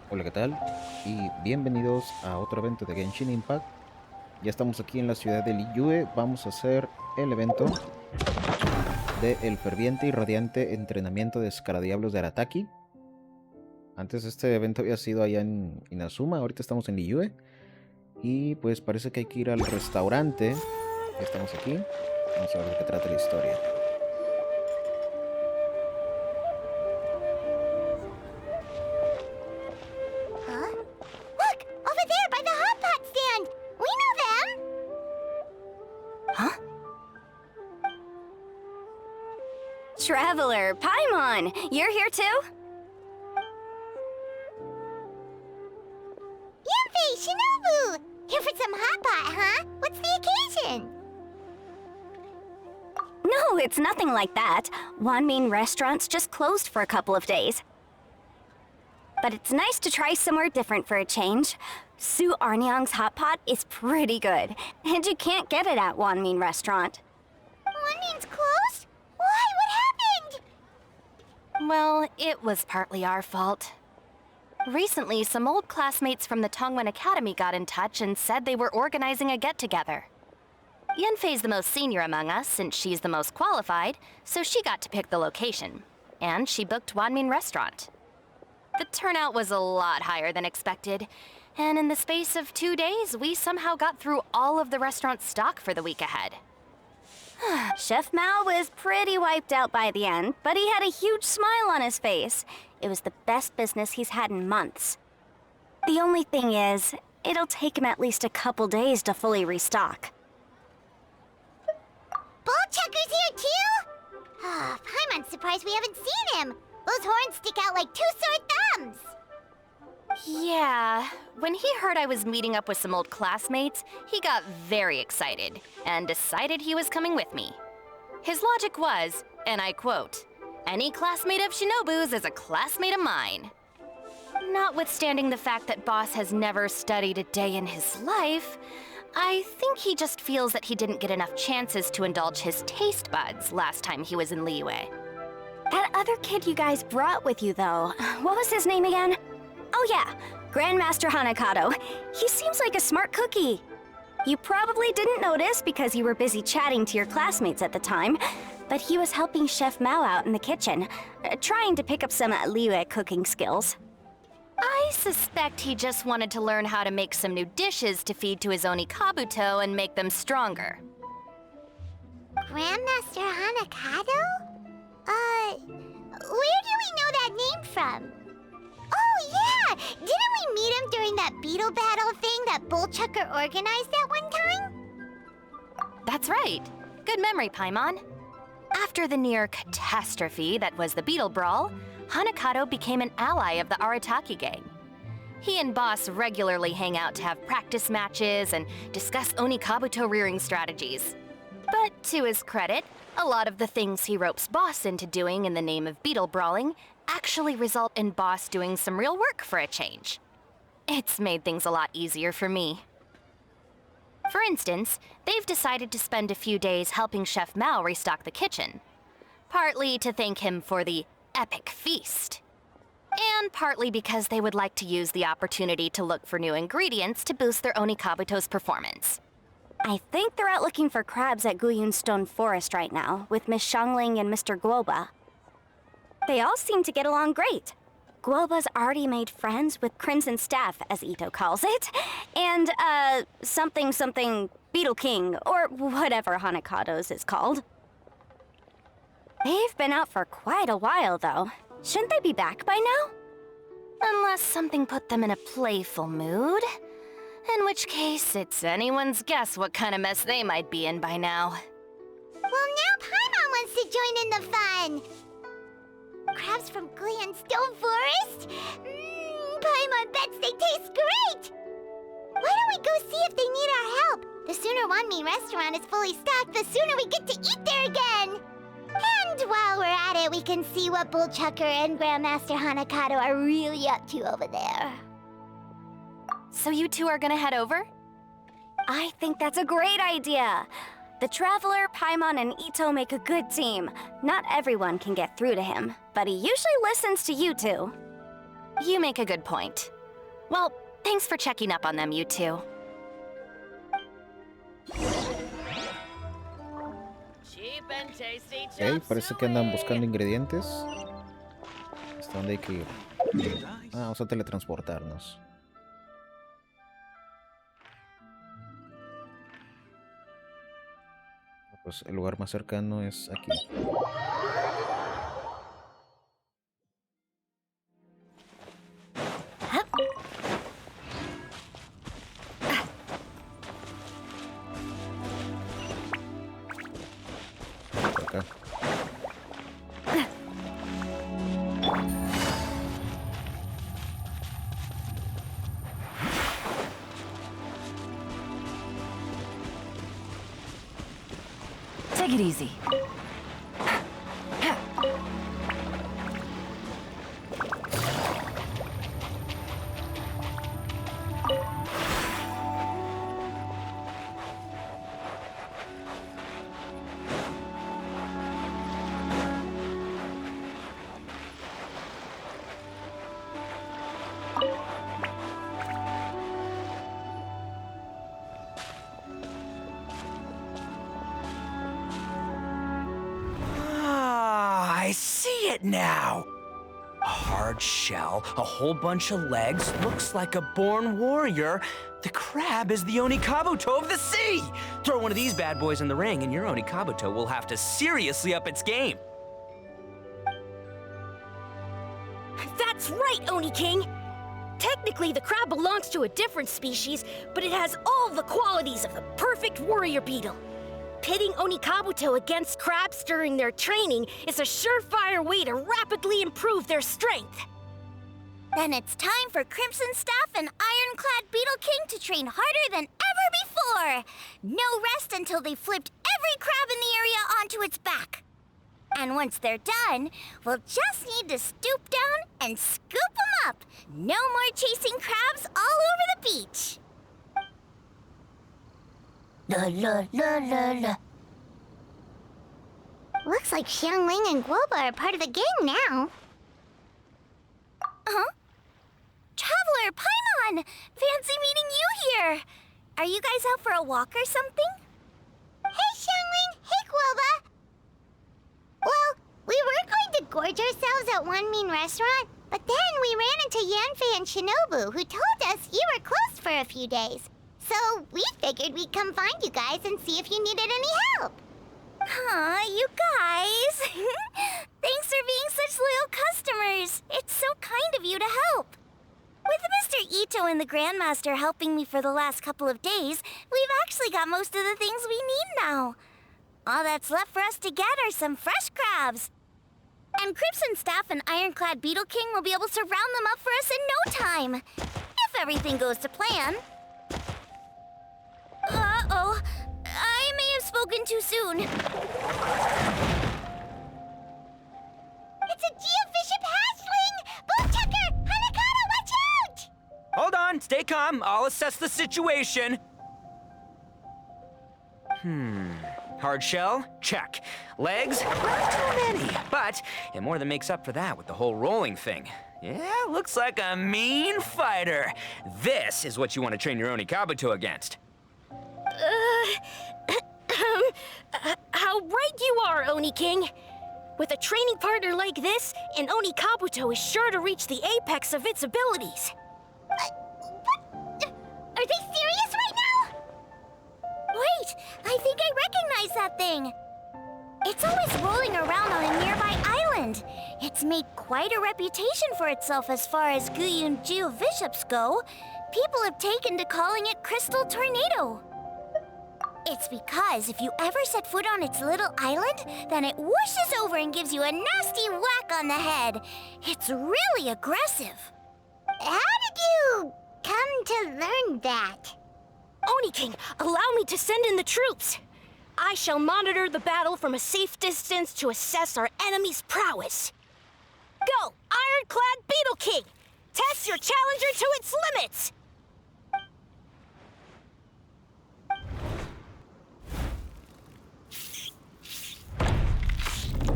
Hola, ¿qué tal? Y bienvenidos a otro evento de Genshin Impact. Ya estamos aquí en la ciudad de Liyue. Vamos a hacer el evento de el Ferviente y Radiante Entrenamiento de Escaradiablos de Arataki. Antes este evento había sido allá en Inazuma, ahorita estamos en Liyue. Y pues parece que hay que ir al restaurante. Ya estamos aquí. Vamos a ver de qué trata la historia. Huh? Look! Over there by the hot pot stand! We know them! Huh? Traveler, Paimon! You're here too? Yanfei, Shinobu! Here for some hot pot, huh? What's the occasion? No, it's nothing like that. Wanmin restaurants just closed for a couple of days. But it's nice to try somewhere different for a change. Su Arnyang's hot pot is pretty good, and you can't get it at Wanmin restaurant. Wanmin's closed? Why? What happened? Well, it was partly our fault. Recently, some old classmates from the Tongwen Academy got in touch and said they were organizing a get-together. Yanfei's the most senior among us, since she's the most qualified, so she got to pick the location. And she booked Wanmin restaurant. The turnout was a lot higher than expected, and in the space of 2 days, we somehow got through all of the restaurant's stock for the week ahead. Chef Mao was pretty wiped out by the end, but he had a huge smile on his face. It was the best business he's had in months. The only thing is, it'll take him at least a couple days to fully restock. Bullchucker's here too? Paimon's surprised we haven't seen him. Those horns stick out like two sore thumbs. Yeah, when he heard I was meeting up with some old classmates, he got very excited and decided he was coming with me. His logic was, and I quote, "Any classmate of Shinobu's is a classmate of mine." Notwithstanding the fact that Boss has never studied a day in his life, I think he just feels that he didn't get enough chances to indulge his taste buds last time he was in Liyue. That other kid you guys brought with you, though, what was his name again? Oh yeah, Grandmaster Hanakato. He seems like a smart cookie. You probably didn't notice because you were busy chatting to your classmates at the time, but he was helping Chef Mao out in the kitchen, trying to pick up some Liyue cooking skills. I suspect he just wanted to learn how to make some new dishes to feed to his Onikabuto and make them stronger. Grandmaster Hanakato? Where do we know that name from? Oh, yeah! Didn't we meet him during that beetle battle thing that Bullchucker organized at one time? That's right. Good memory, Paimon. After the near catastrophe that was the Beetle Brawl, Hanakato became an ally of the Arataki gang. He and Boss regularly hang out to have practice matches and discuss Onikabuto rearing strategies. But to his credit, a lot of the things he ropes Boss into doing in the name of beetle brawling actually result in Boss doing some real work for a change. It's made things a lot easier for me. For instance, they've decided to spend a few days helping Chef Mao restock the kitchen. Partly to thank him for the epic feast. And partly because they would like to use the opportunity to look for new ingredients to boost their Onikabuto's performance. I think they're out looking for crabs at Guyun Stone Forest right now, with Miss Xiangling and Mr. Guoba. They all seem to get along great. Guoba's already made friends with Crimson Staff, as Ito calls it, and, something Beetle King, or whatever Hanakato's is called. They've been out for quite a while, though. Shouldn't they be back by now? Unless something put them in a playful mood. In which case, it's anyone's guess what kind of mess they might be in by now. Well, now Paimon wants to join in the fun! Crabs from Guyun Stone Forest? Paimon bets they taste great! Why don't we go see if they need our help? The sooner Wanmin restaurant is fully stocked, the sooner we get to eat there again! And while we're at it, we can see what Bullchucker and Grandmaster Hanakato are really up to over there. So you two are gonna head over? I think that's a great idea! The Traveler, Paimon, and Ito make a good team. Not everyone can get through to him, but he usually listens to you two. You make a good point. Well, thanks for checking up on them, you two. Ok, parece que andan buscando ingredientes. ¿Hasta dónde hay que ir? Ah, vamos a teletransportarnos. Pues el lugar más cercano es aquí. Por acá. Take it easy. I see it now! A hard shell, a whole bunch of legs, looks like a born warrior. The crab is the Onikabuto of the sea! Throw one of these bad boys in the ring and your Onikabuto will have to seriously up its game. That's right, Oni King! Technically, the crab belongs to a different species, but it has all the qualities of the perfect warrior beetle. Pitting Onikabuto against crabs during their training is a surefire way to rapidly improve their strength. Then it's time for Crimson Staff and Ironclad Beetle King to train harder than ever before! No rest until they've flipped every crab in the area onto its back. And once they're done, we'll just need to stoop down and scoop them up. No more chasing crabs all over the beach. La la la la la. Looks like Xiangling and Guoba are part of the gang now. Huh? Traveler, Paimon! Fancy meeting you here! Are you guys out for a walk or something? Hey, Xiangling! Hey, Guoba! Well, we were going to gorge ourselves at Wanmin restaurant, but then we ran into Yanfei and Shinobu, who told us you were closed for a few days. So we figured we'd come find you guys and see if you needed any help. Aw, you guys! Thanks for being such loyal customers. It's so kind of you to help. With Mr. Ito and the Grandmaster helping me for the last couple of days, we've actually got most of the things we need now. All that's left for us to get are some fresh crabs. And Crimson Staff and Ironclad Beetle King will be able to round them up for us in no time. If everything goes to plan. Uh-oh. I may have spoken too soon. It's a geofiship hatchling! Boomchucker! Hanakata, watch out! Hold on, stay calm. I'll assess the situation. Hard shell? Check. Legs? Not too many, but it more than makes up for that with the whole rolling thing. Yeah, looks like a mean fighter. This is what you want to train your Onikabuto against. How right you are, Oni King. With a training partner like this, an Onikabuto is sure to reach the apex of its abilities. What? Are they serious right now? Wait, I think I recognize that thing. It's always rolling around on a nearby island. It's made quite a reputation for itself as far as Guyun geofiships go. People have taken to calling it Crystal Tornado. It's because if you ever set foot on its little island, then it whooshes over and gives you a nasty whack on the head. It's really aggressive. How did you come to learn that? Oni King, allow me to send in the troops. I shall monitor the battle from a safe distance to assess our enemy's prowess. Go, Ironclad Beetle King! Test your challenger to its limits!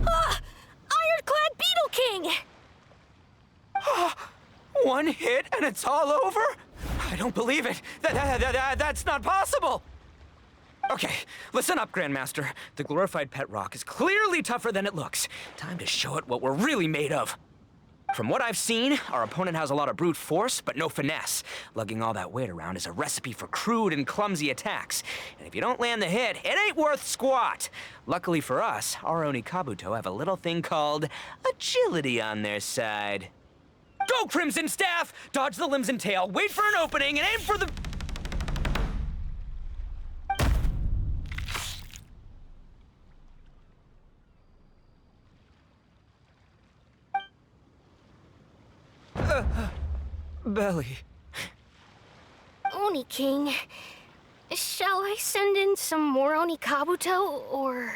Ah! Ironclad Beetle King! One hit and it's all over? I don't believe it. That's not possible. Okay, listen up, Grandmaster. The glorified pet rock is clearly tougher than it looks. Time to show it what we're really made of. From what I've seen, our opponent has a lot of brute force, but no finesse. Lugging all that weight around is a recipe for crude and clumsy attacks. And if you don't land the hit, it ain't worth squat. Luckily for us, our Oni Kabuto have a little thing called agility on their side. Go, Crimson Staff! Dodge the limbs and tail, wait for an opening, and aim for the... belly. Oni King, shall I send in some more Oni Kabuto, or...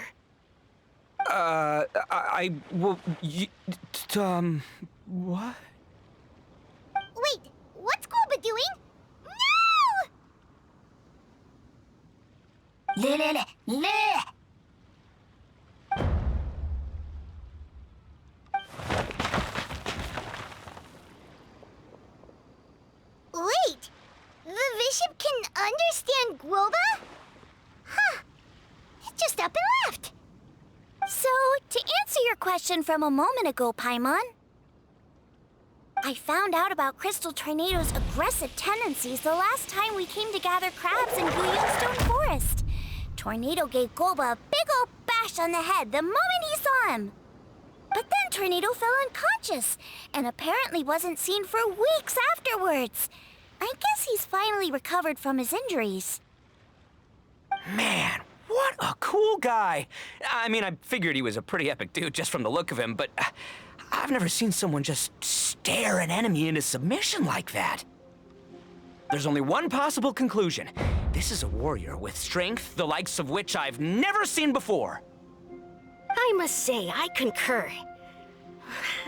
What? Wait, what's Goba doing? No! Wait, the bishop can understand Guoba? Huh, just up and left. So, to answer your question from a moment ago, Paimon, I found out about Crystal Tornado's aggressive tendencies the last time we came to gather crabs in Guyun Stone Forest. Tornado gave Goba a big old bash on the head the moment he saw him. But then Tornado fell unconscious, and apparently wasn't seen for weeks afterwards. I guess he's finally recovered from his injuries. Man, what a cool guy. I mean, I figured he was a pretty epic dude just from the look of him, but I've never seen someone just stare an enemy into submission like that. There's only one possible conclusion. This is a warrior with strength, the likes of which I've never seen before. I must say, I concur.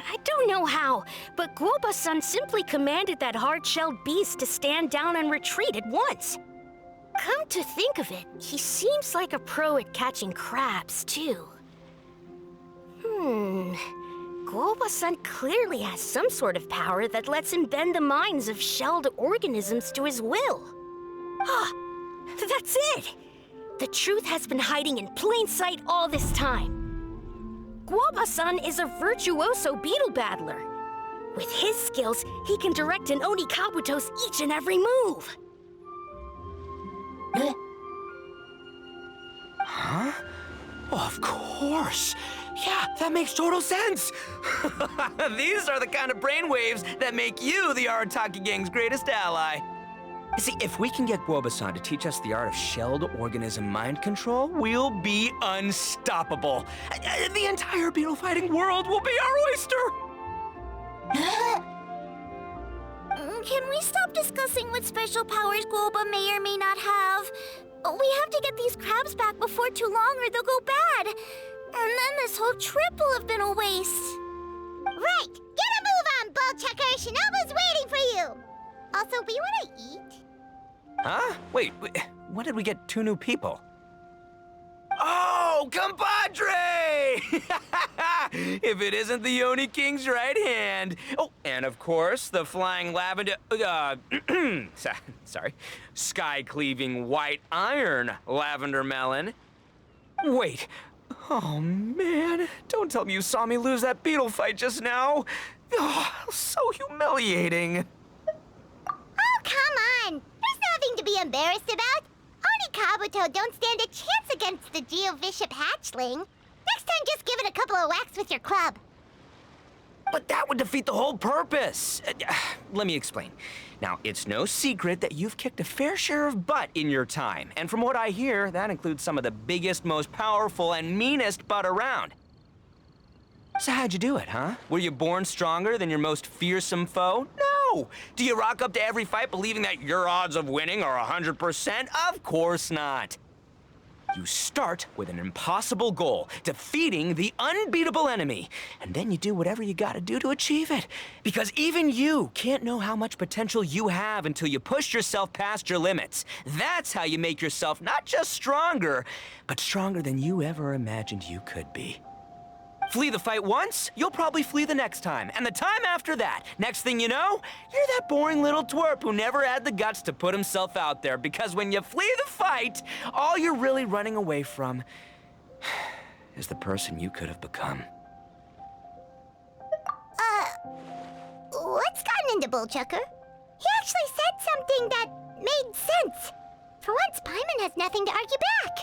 I don't know how, but Guoba-san simply commanded that hard-shelled beast to stand down and retreat at once. Come to think of it, he seems like a pro at catching crabs, too. Guoba-san clearly has some sort of power that lets him bend the minds of shelled organisms to his will. Ah, that's it! The truth has been hiding in plain sight all this time. Guoba-san is a virtuoso beetle battler. With his skills, he can direct an Oni Kabuto's each and every move. Huh? Oh, of course. Yeah, that makes total sense. These are the kind of brainwaves that make you the Arataki gang's greatest ally. You see, if we can get Guoba-san to teach us the art of shelled organism mind control, we'll be unstoppable. The entire beetle fighting world will be our oyster. Can we stop discussing what special powers Guoba may or may not have? We have to get these crabs back before too long or they'll go bad. And then this whole trip will have been a waste. Right! Get a move on, Bull Checker! Shinobu's waiting for you! Also, we want to eat. Huh? Wait, when did we get 2 new people? Oh, compadre! If it isn't the Oni King's right hand. Oh, and of course, the flying lavender, sorry, sky-cleaving white iron lavender melon. Wait, oh man, don't tell me you saw me lose that beetle fight just now. Oh, so humiliating. Oh, come on! There's nothing to be embarrassed about. Oni Kabuto don't stand a chance against the Geovishap hatchling. Next time, just give it a couple of whacks with your club. But that would defeat the whole purpose. Let me explain. Now, it's no secret that you've kicked a fair share of butt in your time. And from what I hear, that includes some of the biggest, most powerful, and meanest butt around. So how'd you do it, huh? Were you born stronger than your most fearsome foe? No! Do you rock up to every fight believing that your odds of winning are 100%? Of course not. You start with an impossible goal, defeating the unbeatable enemy. And then you do whatever you gotta do to achieve it. Because even you can't know how much potential you have until you push yourself past your limits. That's how you make yourself not just stronger, but stronger than you ever imagined you could be. Flee the fight once, you'll probably flee the next time, and the time after that. Next thing you know, you're that boring little twerp who never had the guts to put himself out there, because when you flee the fight, all you're really running away from is the person you could have become. What's gotten into Bullchucker? He actually said something that made sense. For once, Paimon has nothing to argue back.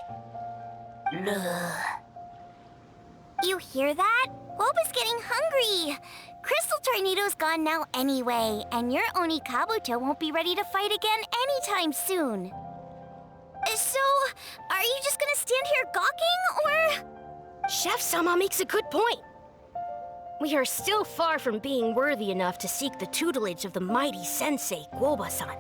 You hear that? Boba's getting hungry. Crystal Tornado's gone now anyway, and your Oni Kabuto won't be ready to fight again anytime soon. So, are you just gonna stand here gawking, or...? Chef-sama makes a good point. We are still far from being worthy enough to seek the tutelage of the mighty sensei, Guoba-san.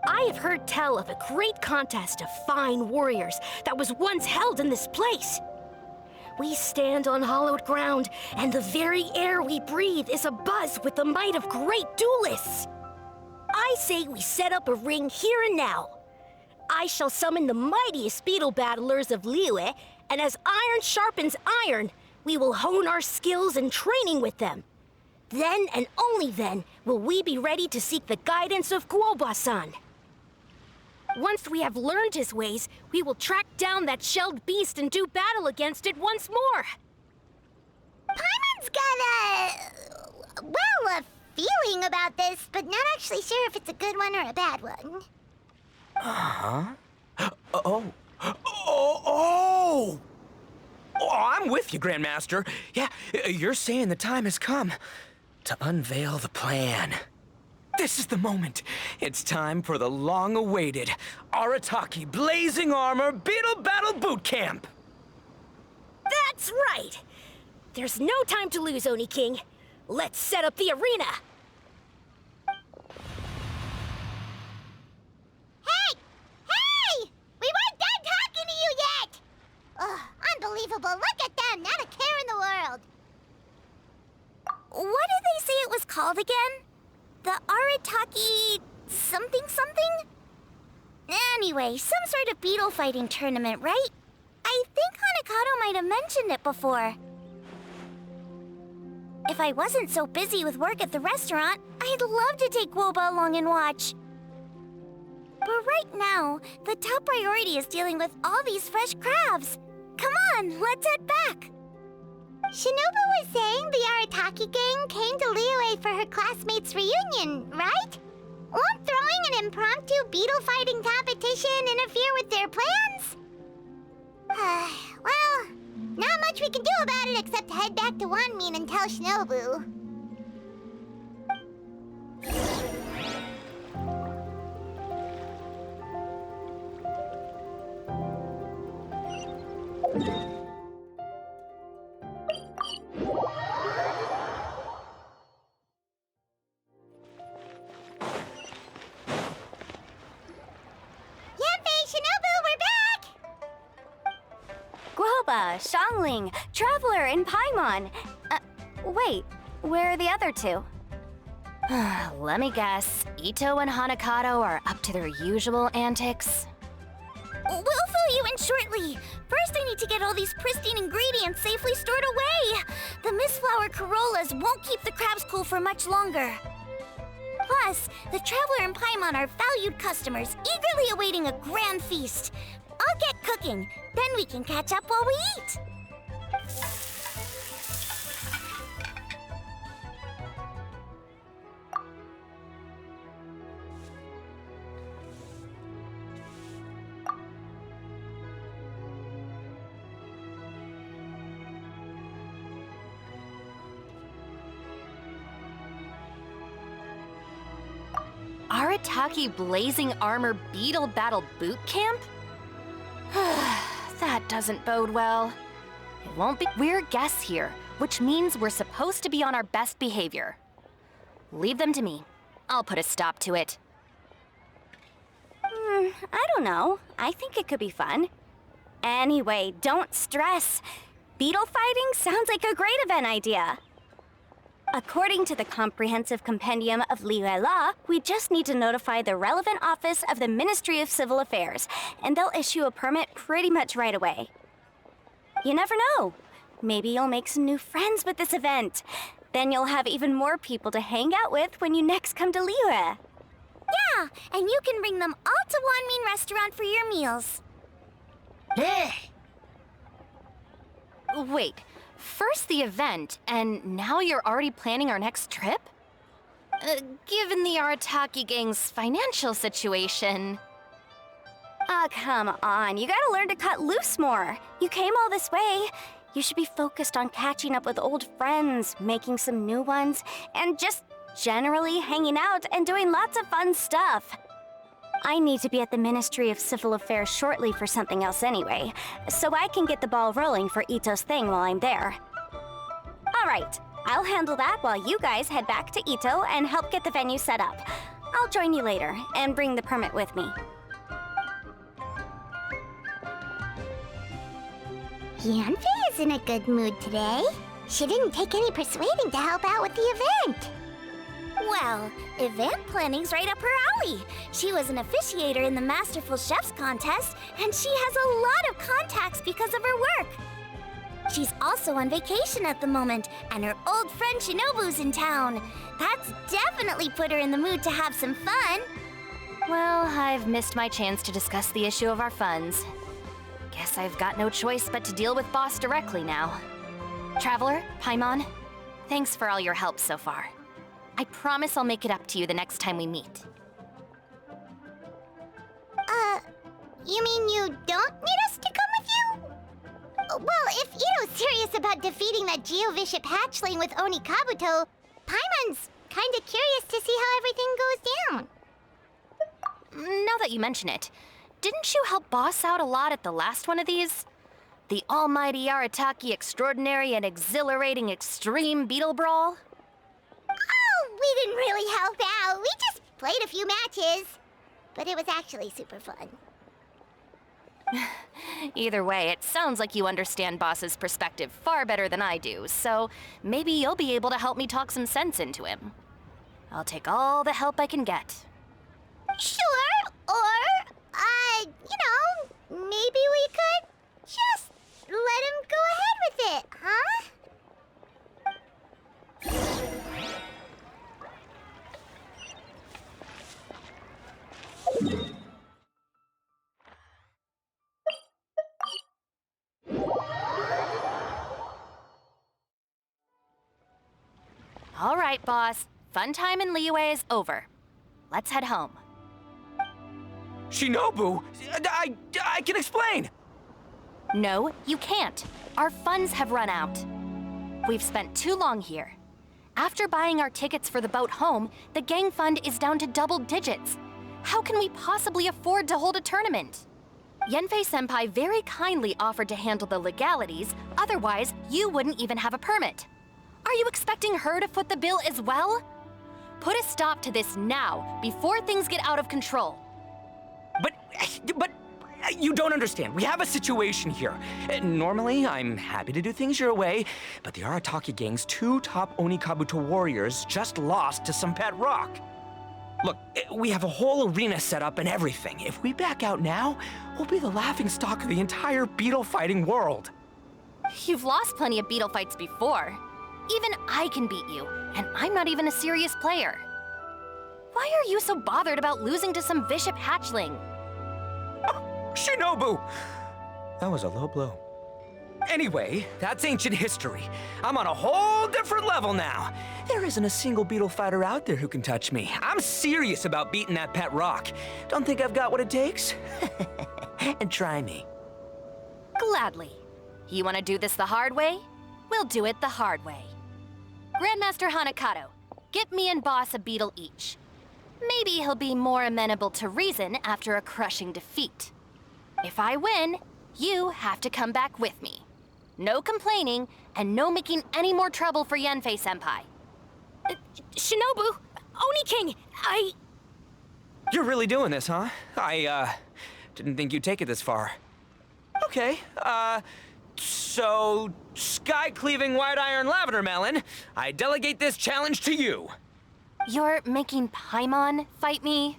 I have heard tell of a great contest of fine warriors that was once held in this place. We stand on hallowed ground, and the very air we breathe is abuzz with the might of great duelists. I say we set up a ring here and now. I shall summon the mightiest beetle battlers of Liyue, and as iron sharpens iron, we will hone our skills and training with them. Then and only then will we be ready to seek the guidance of Guoba-san. Once we have learned his ways, we will track down that shelled beast and do battle against it once more. Paimon's got a feeling about this, but not actually sure if it's a good one or a bad one. Oh, I'm with you, Grandmaster. Yeah, you're saying the time has come to unveil the plan. This is the moment. It's time for the long-awaited Arataki Blazing Armor Beetle Battle Boot Camp. That's right! There's no time to lose, Oni King. Let's set up the arena! Hey! Hey! We weren't done talking to you yet! Ugh, unbelievable. Look at them, not a care in the world. What did they say it was called again? The Arataki something? Anyway, some sort of beetle fighting tournament, right? I think Hanakato might have mentioned it before. If I wasn't so busy with work at the restaurant, I'd love to take Guoba along and watch. But right now, the top priority is dealing with all these fresh crabs. Come on, let's head back. Shinobu was saying the Arataki gang came to Liyue for her classmates' reunion, right? Won't throwing an impromptu beetle fighting competition interfere with their plans? Well, not much we can do about it except head back to Wanmin and tell Shinobu. Yanfei, Shinobu, we're back! Guoba, Xiangling, Traveler, and Paimon. Wait, where are the other two? Let me guess, Ito and Hanakato are up to their usual antics? We'll fill you in shortly. First, I need to get all these pristine ingredients safely stored away. The mistflower corollas won't keep the crabs cool for much longer. Plus, the Traveler and Paimon are valued customers, eagerly awaiting a grand feast. I'll get cooking, then we can catch up while we eat. Arataki Blazing Armor Beetle Battle Boot Camp? That doesn't bode well. It won't be. We're guests here, which means we're supposed to be on our best behavior. Leave them to me. I'll put a stop to it. I don't know. I think it could be fun. Anyway, don't stress. Beetle fighting sounds like a great event idea. According to the Comprehensive Compendium of Liyue Law, we just need to notify the relevant office of the Ministry of Civil Affairs, and they'll issue a permit pretty much right away. You never know. Maybe you'll make some new friends with this event. Then you'll have even more people to hang out with when you next come to Liyue. Yeah, and you can bring them all to Wanmin Restaurant for your meals. Wait, first the event, and now you're already planning our next trip? Given the Arataki gang's financial situation... Oh, come on. You gotta learn to cut loose more. You came all this way. You should be focused on catching up with old friends, making some new ones, and just generally hanging out and doing lots of fun stuff. I need to be at the Ministry of Civil Affairs shortly for something else anyway, so I can get the ball rolling for Ito's thing while I'm there. All right, I'll handle that while you guys head back to Ito and help get the venue set up. I'll join you later and bring the permit with me. Yanfei is in a good mood today. She didn't take any persuading to help out with the event. Well, event planning's right up her alley. She was an officiator in the Masterful Chefs contest, and she has a lot of contacts because of her work. She's also on vacation at the moment, and her old friend Shinobu's in town. That's definitely put her in the mood to have some fun. Well, I've missed my chance to discuss the issue of our funds. Guess I've got no choice but to deal with Boss directly now. Traveler, Paimon, thanks for all your help so far. I promise I'll make it up to you the next time we meet. You mean you don't need us to come with you? Well, if Ito's serious about defeating that Geovishap hatchling with Oni Kabuto, Paimon's kinda curious to see how everything goes down. Now that you mention it, didn't you help Boss out a lot at the last one of these? The almighty Arataki extraordinary and exhilarating extreme beetle brawl? Oh, we didn't really help out. We just played a few matches. But it was actually super fun. Either way, it sounds like you understand Boss's perspective far better than I do, so maybe you'll be able to help me talk some sense into him. I'll take all the help I can get. Sure, or, maybe we could just let him go ahead with it, huh? All right, Boss. Fun time in Liyue is over. Let's head home. Shinobu, I can explain. No, you can't. Our funds have run out. We've spent too long here. After buying our tickets for the boat home, the gang fund is down to double digits. How can we possibly afford to hold a tournament? Yanfei-senpai very kindly offered to handle the legalities, otherwise you wouldn't even have a permit. Are you expecting her to foot the bill as well? Put a stop to this now, before things get out of control. But you don't understand. We have a situation here. Normally, I'm happy to do things your way, but the Arataki gang's 2 top Oni Kabuto warriors just lost to some pet rock. Look, we have a whole arena set up and everything. If we back out now, we'll be the laughingstock of the entire beetle fighting world. You've lost plenty of beetle fights before. Even I can beat you, and I'm not even a serious player. Why are you so bothered about losing to some Bishop hatchling? Shinobu! That was a low blow. Anyway, that's ancient history. I'm on a whole different level now. There isn't a single beetle fighter out there who can touch me. I'm serious about beating that pet rock. Don't think I've got what it takes? And try me. Gladly. You want to do this the hard way? We'll do it the hard way. Grandmaster Hanakato, get me and Boss a beetle each. Maybe he'll be more amenable to reason after a crushing defeat. If I win, you have to come back with me. No complaining, and no making any more trouble for Yanfei-senpai. Shinobu! Oni King! You're really doing this, huh? I didn't think you'd take it this far. Okay, so, sky-cleaving white iron lavender melon, I delegate this challenge to you. You're making Paimon fight me?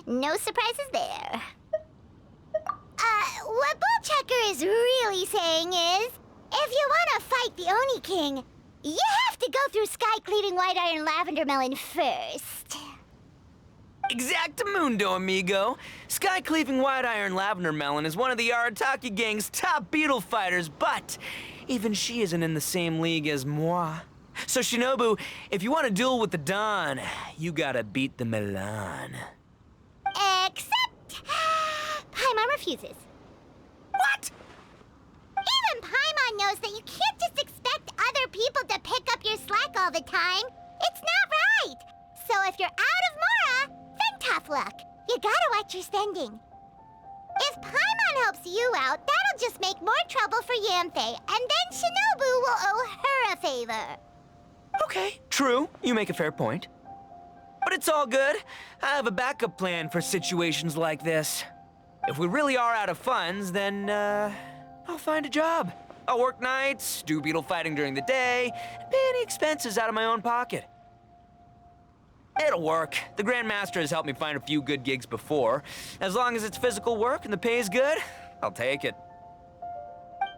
No surprises there. what Bullchucker is really saying is, if you want to fight the Oni King, you have to go through sky-cleaving white iron lavender melon first. Exactamundo, amigo. Sky-cleaving white iron lavender melon is one of the Arataki gang's top beetle fighters, but even she isn't in the same league as moi. So Shinobu, if you want to duel with the Don, you gotta beat the Milan. Except... Paimon refuses. What? Even Paimon knows that you can't just expect other people to pick up your slack all the time. It's not right. So if you're out of Mora, then tough luck. You gotta watch your spending. If Paimon helps you out, that'll just make more trouble for Yanfei, and then Shinobu will owe her a favor. Okay, true. You make a fair point. But it's all good. I have a backup plan for situations like this. If we really are out of funds, then, I'll find a job. I'll work nights, do beetle fighting during the day, and pay any expenses out of my own pocket. It'll work. The Grandmaster has helped me find a few good gigs before. As long as it's physical work and the pay's good, I'll take it.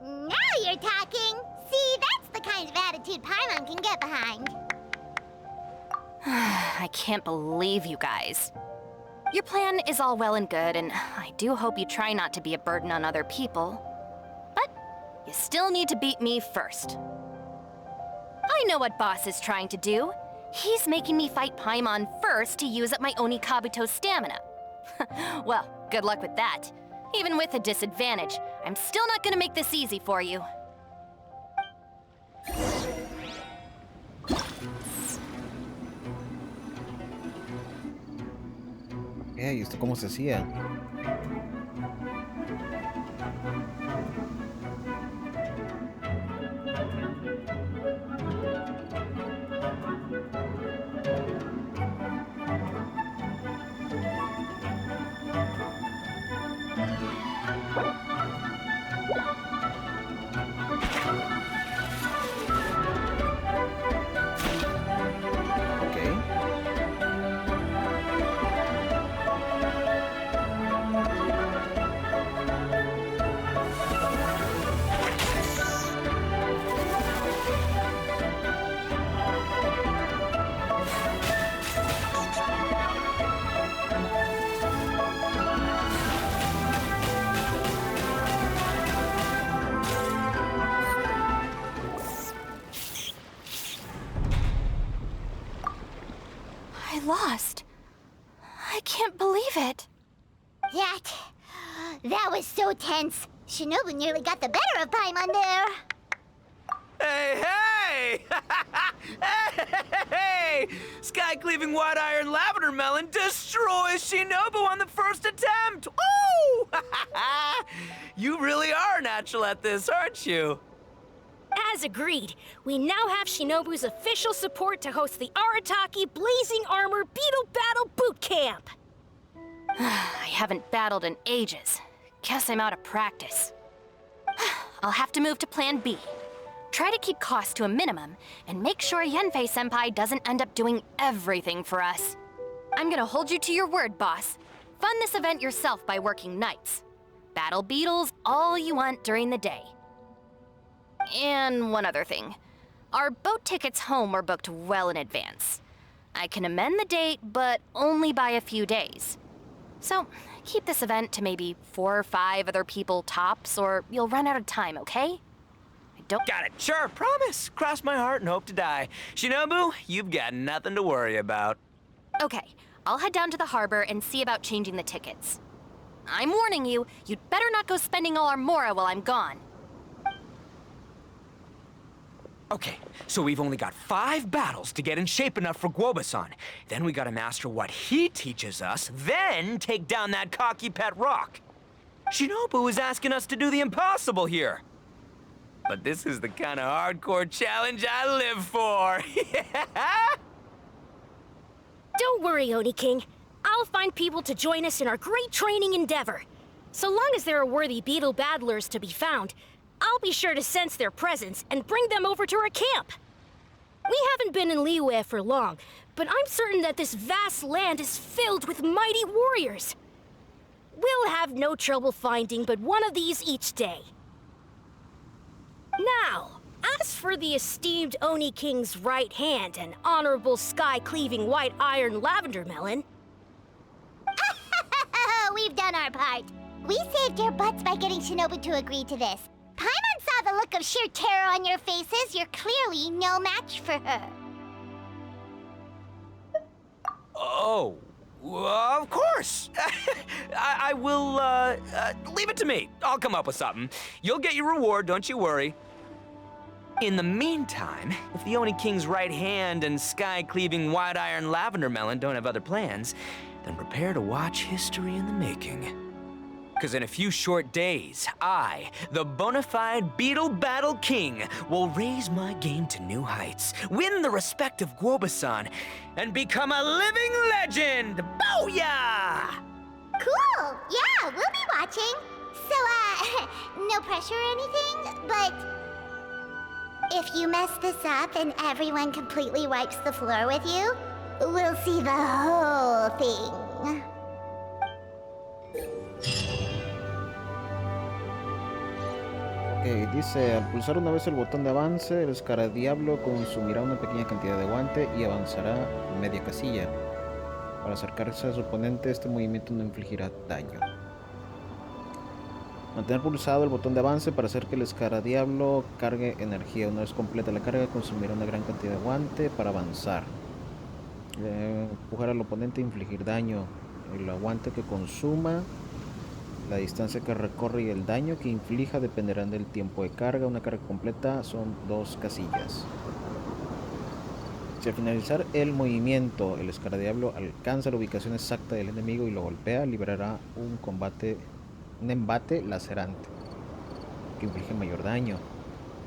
Now you're talking. See, that's the kind of attitude Paimon can get behind. I can't believe you guys. Your plan is all well and good, and I do hope you try not to be a burden on other people. But you still need to beat me first. I know what Boss is trying to do. He's making me fight Paimon first to use up my Oni Kabuto's stamina. Well, good luck with that. Even with a disadvantage, I'm still not gonna make this easy for you. ¿Y esto cómo se hacía? Lost. I can't believe it. That was so tense. Shinobu nearly got the better of Paimon there. Hey, hey! Hey! Sky-cleaving white iron lavender melon destroys Shinobu on the first attempt! Ooh! You really are natural at this, aren't you? As agreed, we now have Shinobu's official support to host the Arataki Blazing Armor Beetle Battle Boot Camp. I haven't battled in ages. Guess I'm out of practice. I'll have to move to Plan B. Try to keep costs to a minimum, and make sure Yanfei-senpai doesn't end up doing everything for us. I'm gonna hold you to your word, boss. Fund this event yourself by working nights. Battle beetles all you want during the day. And one other thing. Our boat tickets home were booked well in advance. I can amend the date, but only by a few days. So, keep this event to maybe 4 or 5 other people tops, or you'll run out of time, okay? I don't— Got it, sure, promise. Cross my heart and hope to die. Shinobu, you've got nothing to worry about. Okay, I'll head down to the harbor and see about changing the tickets. I'm warning you, you'd better not go spending all our mora while I'm gone. Okay, so we've only got 5 battles to get in shape enough for Guoba-san. Then we gotta master what he teaches us, then take down that cocky pet rock. Shinobu is asking us to do the impossible here. But this is the kind of hardcore challenge I live for. Don't worry, Oni King. I'll find people to join us in our great training endeavor. So long as there are worthy beetle battlers to be found, I'll be sure to sense their presence and bring them over to our camp. We haven't been in Liyue for long, but I'm certain that this vast land is filled with mighty warriors. we'll have no trouble finding but one of these each day. Now, as for the esteemed Oni King's right hand and honorable sky-cleaving white iron lavender melon... We've done our part. We saved your butts by getting Shinobu to agree to this. Paimon saw the look of sheer terror on your faces. You're clearly no match for her. Oh, of course. I will, leave it to me. I'll come up with something. You'll get your reward, don't you worry. In the meantime, if the Oni King's right hand and sky-cleaving white iron lavender melon don't have other plans, then prepare to watch history in the making. Because in a few short days, I, the bona fide Beetle Battle King, will raise my game to new heights, win the respect of Guoba-san, and become a living legend! Booyah! Cool! Yeah, we'll be watching. So, no pressure or anything, but... if you mess this up and everyone completely wipes the floor with you, we'll see the whole thing. Ok, dice, al pulsar una vez el botón de avance, el Escaradiablo consumirá una pequeña cantidad de guante y avanzará media casilla. Para acercarse a su oponente, este movimiento no infligirá daño. Mantener pulsado el botón de avance para hacer que el Escaradiablo cargue energía. Una vez completa la carga, consumirá una gran cantidad de guante para avanzar. Empujar al oponente e infligir daño. El aguante que consuma, la distancia que recorre y el daño que inflija dependerán del tiempo de carga. Una carga completa son 2 casillas. Si al finalizar el movimiento el Escaradiablo alcanza la ubicación exacta del enemigo y lo golpea, liberará un embate lacerante que inflige mayor daño.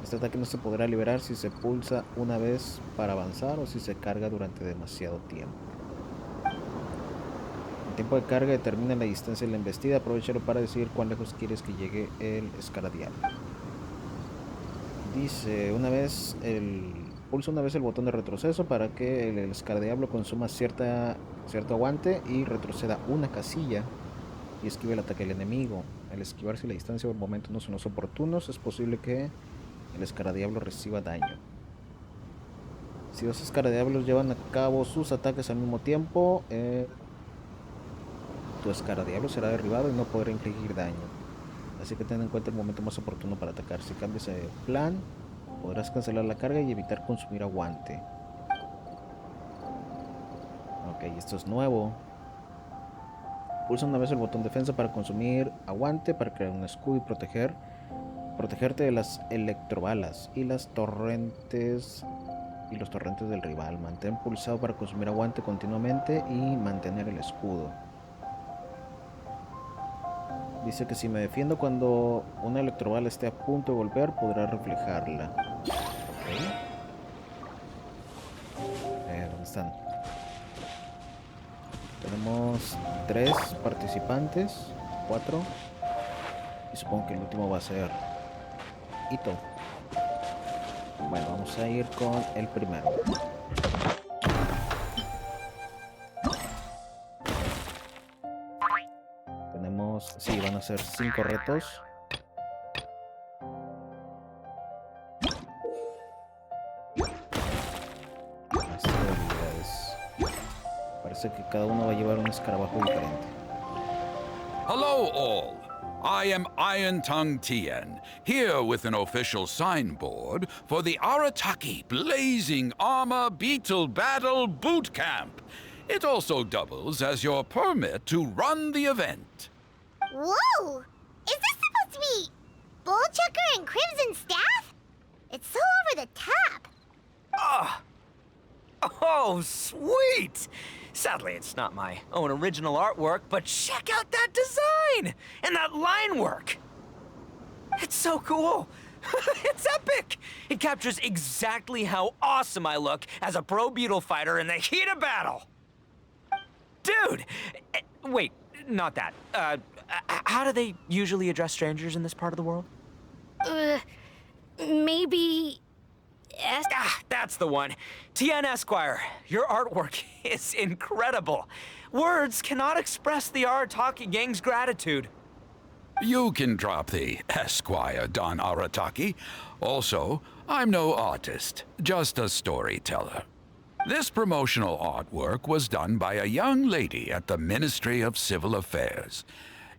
Este ataque no se podrá liberar si se pulsa una vez para avanzar o si se carga durante demasiado tiempo. El tiempo de carga determina la distancia de la embestida. Aprovechalo para decidir cuán lejos quieres que llegue el Escaradiablo. Dice, pulsa una vez el botón de retroceso para que el Escaradiablo consuma cierto aguante y retroceda una casilla y esquive el ataque del enemigo. Al esquivar, si la distancia o el momento no son los oportunos, es posible que el Escaradiablo reciba daño. Si 2 Escaradiablos llevan a cabo sus ataques al mismo tiempo, tu Escaradiablo será derribado y no podrá infligir daño. Así que ten en cuenta el momento más oportuno para atacar. Si cambias de plan, podrás cancelar la carga y evitar consumir aguante. Ok, esto es nuevo. Pulsa una vez el botón defensa para consumir aguante, para crear un escudo y protegerte de las electrobalas y los torrentes del rival. Mantén pulsado para consumir aguante continuamente y mantener el escudo. Dice que si me defiendo cuando una electrobala esté a punto de golpear, podrá reflejarla. Okay. ¿Dónde están? Tenemos 3 participantes, 4. Y supongo que el último va a ser Ito. Bueno, vamos a ir con el primero. Tenemos, sí, van a ser 5 retos. Más habilidades. Parece que cada uno va a llevar un escarabajo diferente. Hello all. I am Iron Tongue Tien, here with an official signboard for the Arataki Blazing Armor Beetle Battle Boot Camp. It also doubles as your permit to run the event. Whoa! Is this supposed to be Bullchucker and Crimson Staff? It's so over the top. Oh, sweet! Sadly, it's not my own original artwork, but check out that design! And that line work! It's so cool! It's epic! It captures exactly how awesome I look as a pro beetle fighter in the heat of battle! Dude! Wait, not that. How do they usually address strangers in this part of the world? Maybe... That's the one. Tien Esquire, your artwork is incredible. Words cannot express the Arataki gang's gratitude. You can drop the Esquire, Don Arataki. Also, I'm no artist, just a storyteller. This promotional artwork was done by a young lady at the Ministry of Civil Affairs.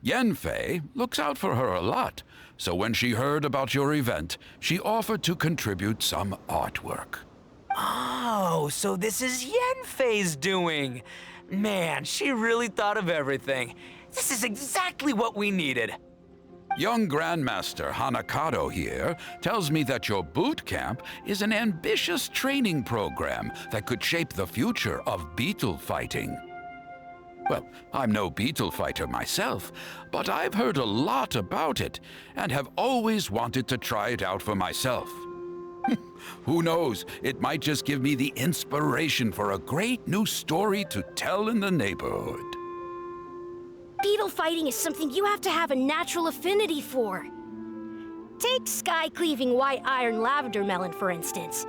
Yanfei looks out for her a lot, so when she heard about your event, she offered to contribute some artwork. Oh, so this is Yanfei's doing. Man, she really thought of everything. This is exactly what we needed. Young Grandmaster Hanakado here tells me that your boot camp is an ambitious training program that could shape the future of beetle fighting. Well, I'm no beetle fighter myself, but I've heard a lot about it and have always wanted to try it out for myself. Who knows, it might just give me the inspiration for a great new story to tell in the neighborhood. Beetle fighting is something you have to have a natural affinity for. Take sky-cleaving white iron lavender melon, for instance.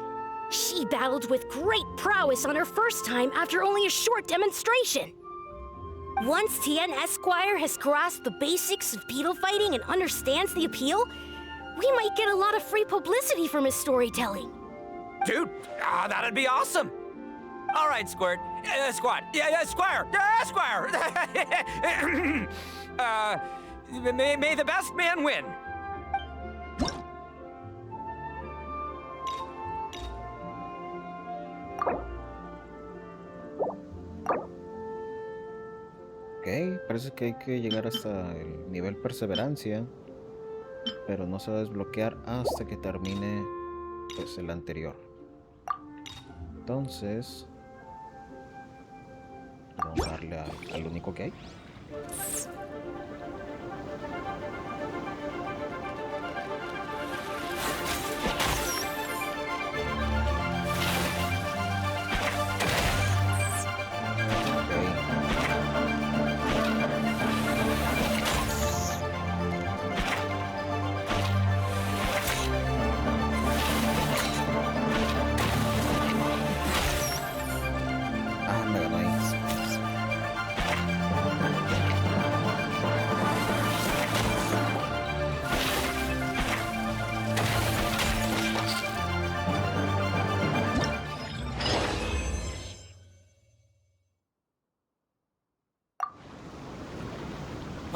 She battled with great prowess on her first time after only a short demonstration. Once Tien Esquire has grasped the basics of beetle fighting and understands the appeal, we might get a lot of free publicity from his storytelling. Dude, that'd be awesome. All right, Squirt. Squad. Squire. Squire. May the best man win. Ok, parece que hay que llegar hasta el nivel Perseverancia, pero no se va a desbloquear hasta que termine pues el anterior. Entonces vamos a darle al único que hay.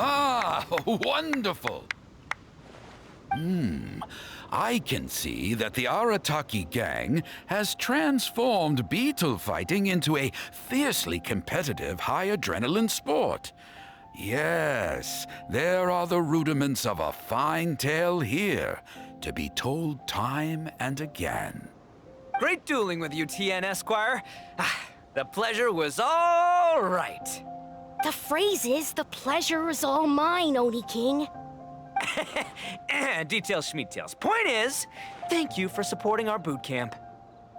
Ah, wonderful! I can see that the Arataki gang has transformed beetle fighting into a fiercely competitive high-adrenaline sport. Yes, there are the rudiments of a fine tale here, to be told time and again. Great dueling with you, Tien Esquire. The pleasure was all right. The phrase is, the pleasure is all mine, Oni King. Details, schmeetails. Point is, thank you for supporting our boot camp.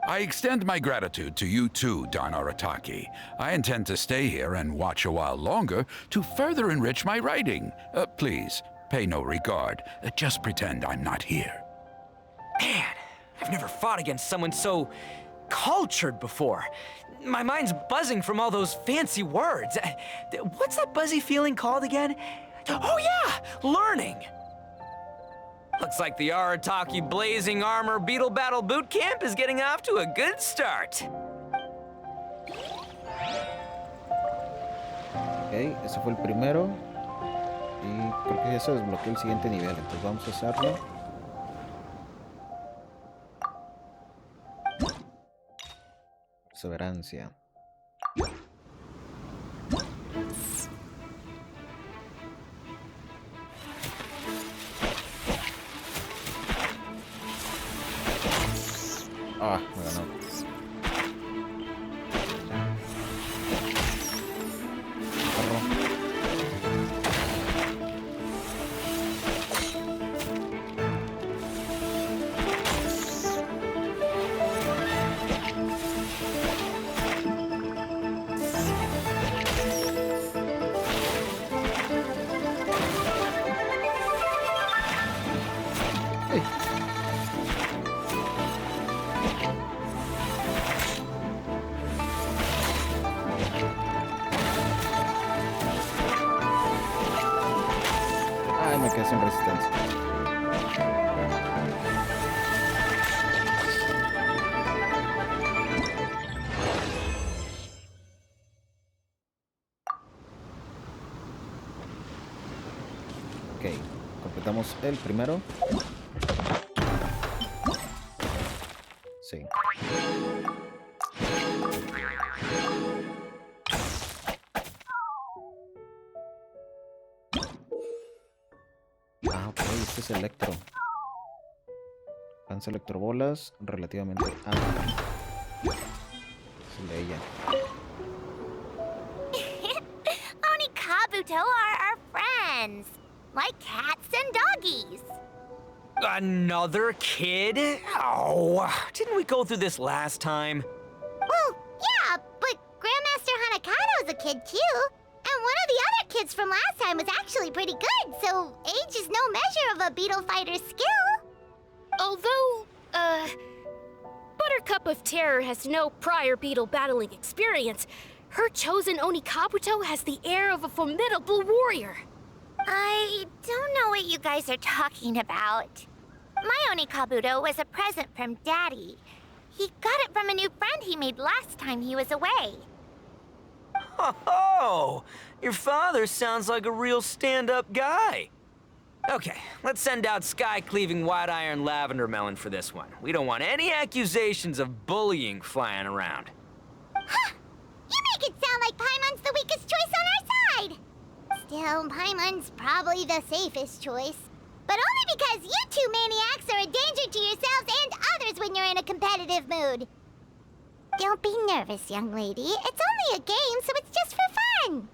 I extend my gratitude to you too, Don Arataki. I intend to stay here and watch a while longer to further enrich my writing. Please, pay no regard. Just pretend I'm not here. Man, I've never fought against someone so cultured before. My mind's buzzing from all those fancy words. What's that buzzy feeling called again? Oh yeah, learning. Looks like the Arataki Blazing Armor Beetle Battle Boot Camp is getting off to a good start. Ok, ese fue el primero. Y creo que ya se desbloqueó el siguiente nivel, entonces vamos a hacerlo. Perseverancia. Ah, me ganó. Completamos el primero. Sí. Ah, ok, este es electro. Lanza electrobolas relativamente amplio. Es el de ella. Onikabuto are our friends, like cats and doggies. Another kid? Oh, didn't we go through this last time? Well, yeah, but Grandmaster Hanakado's a kid too. And one of the other kids from last time was actually pretty good, so age is no measure of a beetle fighter's skill. Although, Buttercup of Terror has no prior beetle battling experience, her chosen Onikabuto has the air of a formidable warrior. I don't know what you guys are talking about. My Onikabuto was a present from Daddy. He got it from a new friend he made last time he was away. Oh, your father sounds like a real stand-up guy. Okay, let's send out sky-cleaving white iron lavender melon for this one. We don't want any accusations of bullying flying around. Huh! You make it sound like Paimon's the weakest choice on our side! Still, Paimon's probably the safest choice. But only because you two maniacs are a danger to yourselves and others when you're in a competitive mood. Don't be nervous, young lady. It's only a game, so it's just for fun.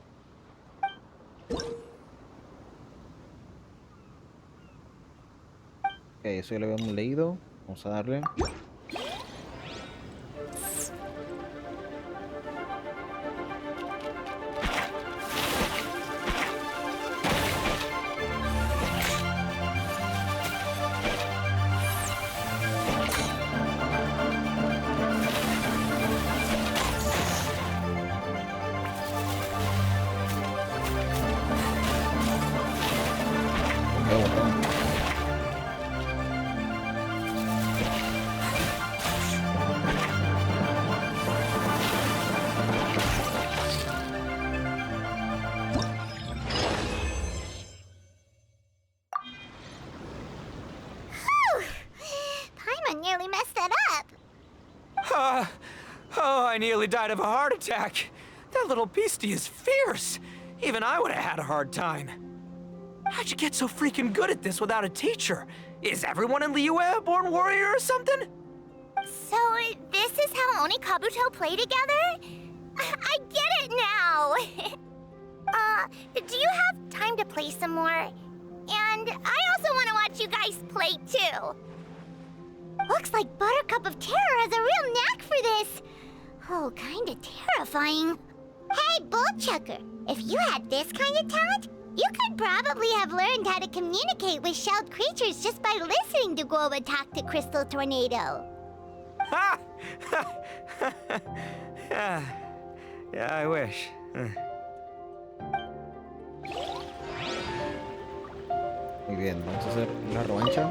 Ok, eso ya lo habíamos leído. Vamos a darle. Paimon nearly messed that up. Oh, I nearly died of a heart attack. That little beastie is fierce. Even I would have had a hard time. How'd you get so freaking good at this without a teacher? Is everyone in Liyue a born warrior or something? So, this is how Onikabuto play together? I get it now! Do you have time to play some more? And I also want to watch you guys play, too. Looks like Buttercup of Terror has a real knack for this. Oh, kinda terrifying. Hey, Bullchucker, if you had this kind of talent, you could probably have learned how to communicate with shelled creatures just by listening to Guoba talk to Crystal Tornado. Ha! Yeah, I wish. Muy bien, vamos a hacer la revancha.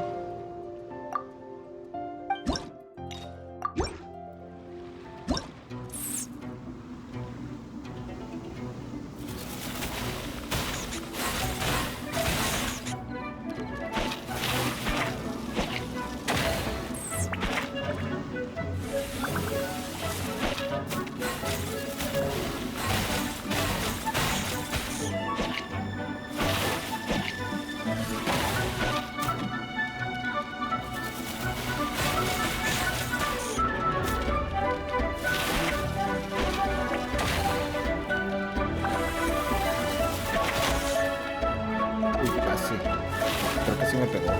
Creo que sí me pegó.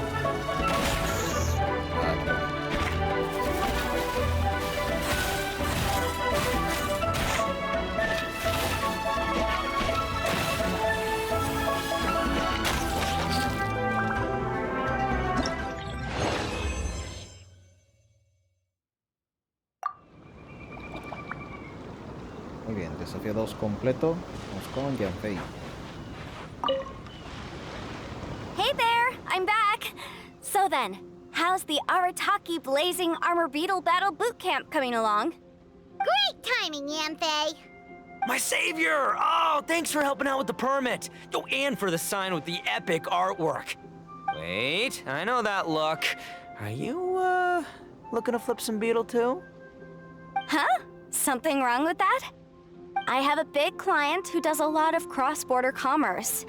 Muy bien, desafío 2 completo. Vamos con Yanfei. Hey there, I'm back. So then, how's the Arataki Blazing Armor Beetle Battle Boot Camp coming along? Great timing, Yanfei. My savior! Oh, thanks for helping out with the permit. Oh, and for the sign with the epic artwork. Wait, I know that look. Are you, looking to flip some beetle too? Huh? Something wrong with that? I have a big client who does a lot of cross-border commerce.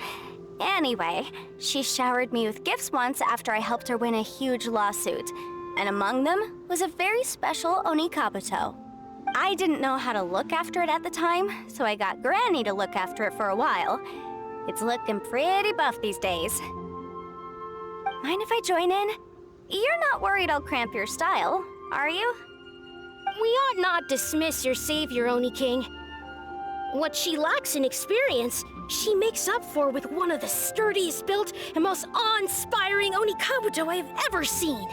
Anyway, she showered me with gifts once after I helped her win a huge lawsuit. And among them was a very special Onikabuto. I didn't know how to look after it at the time, so I got Granny to look after it for a while. It's looking pretty buff these days. Mind if I join in? You're not worried I'll cramp your style, are you? We ought not dismiss your savior, Oni King. What she lacks in experience, she makes up for with one of the sturdiest built and most awe-inspiring Onikabuto I have ever seen.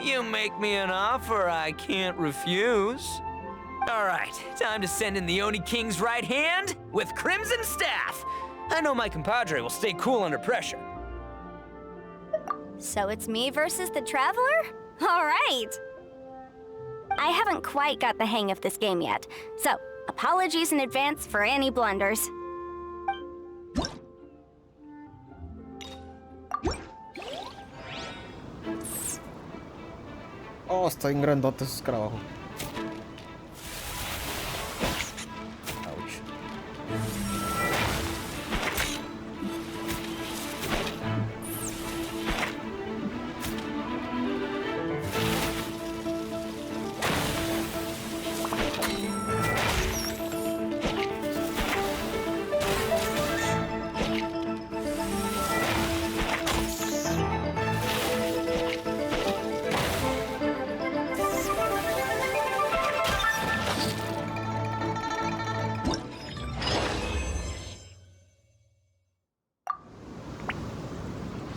You make me an offer I can't refuse. All right, time to send in the Oni King's right hand with Crimson Staff. I know my compadre will stay cool under pressure. So it's me versus the Traveler? All right! I haven't quite got the hang of this game yet, so apologies in advance for any blunders. Oh, está bien grandote ese escarabajo. Ouch.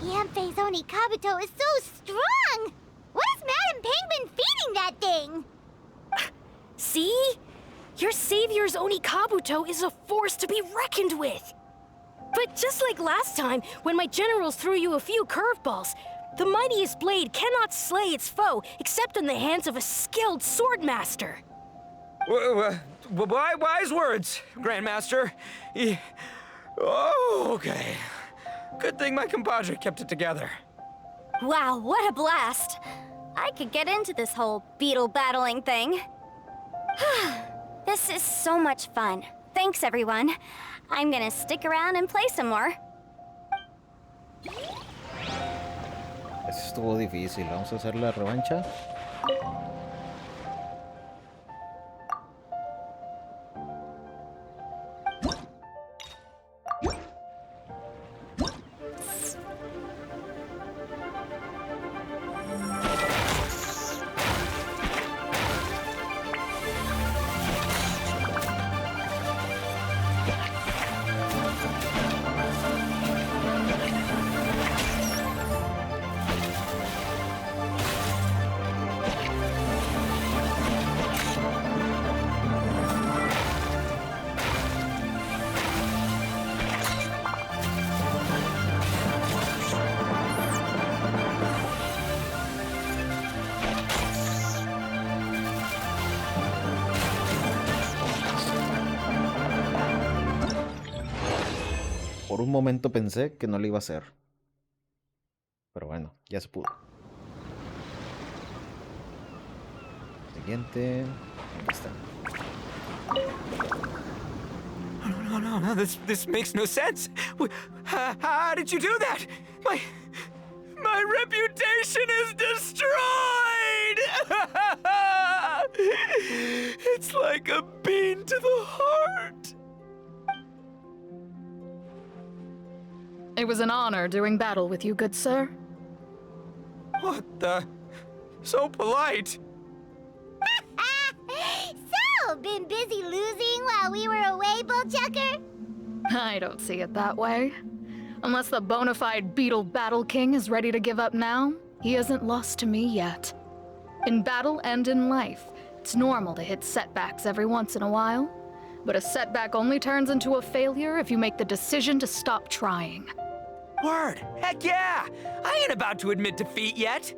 Yanfei's Onikabuto is so strong! What is Madame Penguin feeding that thing? See? Your savior's Onikabuto is a force to be reckoned with. But just like last time, when my generals threw you a few curveballs, the mightiest blade cannot slay its foe except in the hands of a skilled swordmaster. Wise words, Grandmaster. Oh, okay. Good thing my compadre kept it together. Wow, what a blast! I could get into this whole beetle battling thing. This is so much fun. Thanks, everyone. I'm gonna stick around and play some more. Eso estuvo difícil. Vamos a hacer la revancha. Por un momento pensé que no lo iba a hacer. Pero bueno, ya se pudo. Siguiente. Aquí está. No, this makes no sense. How did you do that? My reputation is destroyed! It's like a bean to the heart. It was an honor doing battle with you, good sir. What the? So polite. So, been busy losing while we were away, Bullchucker? I don't see it that way. Unless the bona fide beetle battle king is ready to give up now, he hasn't lost to me yet. In battle and in life, it's normal to hit setbacks every once in a while, but a setback only turns into a failure if you make the decision to stop trying. Word! Heck yeah! I ain't about to admit defeat yet.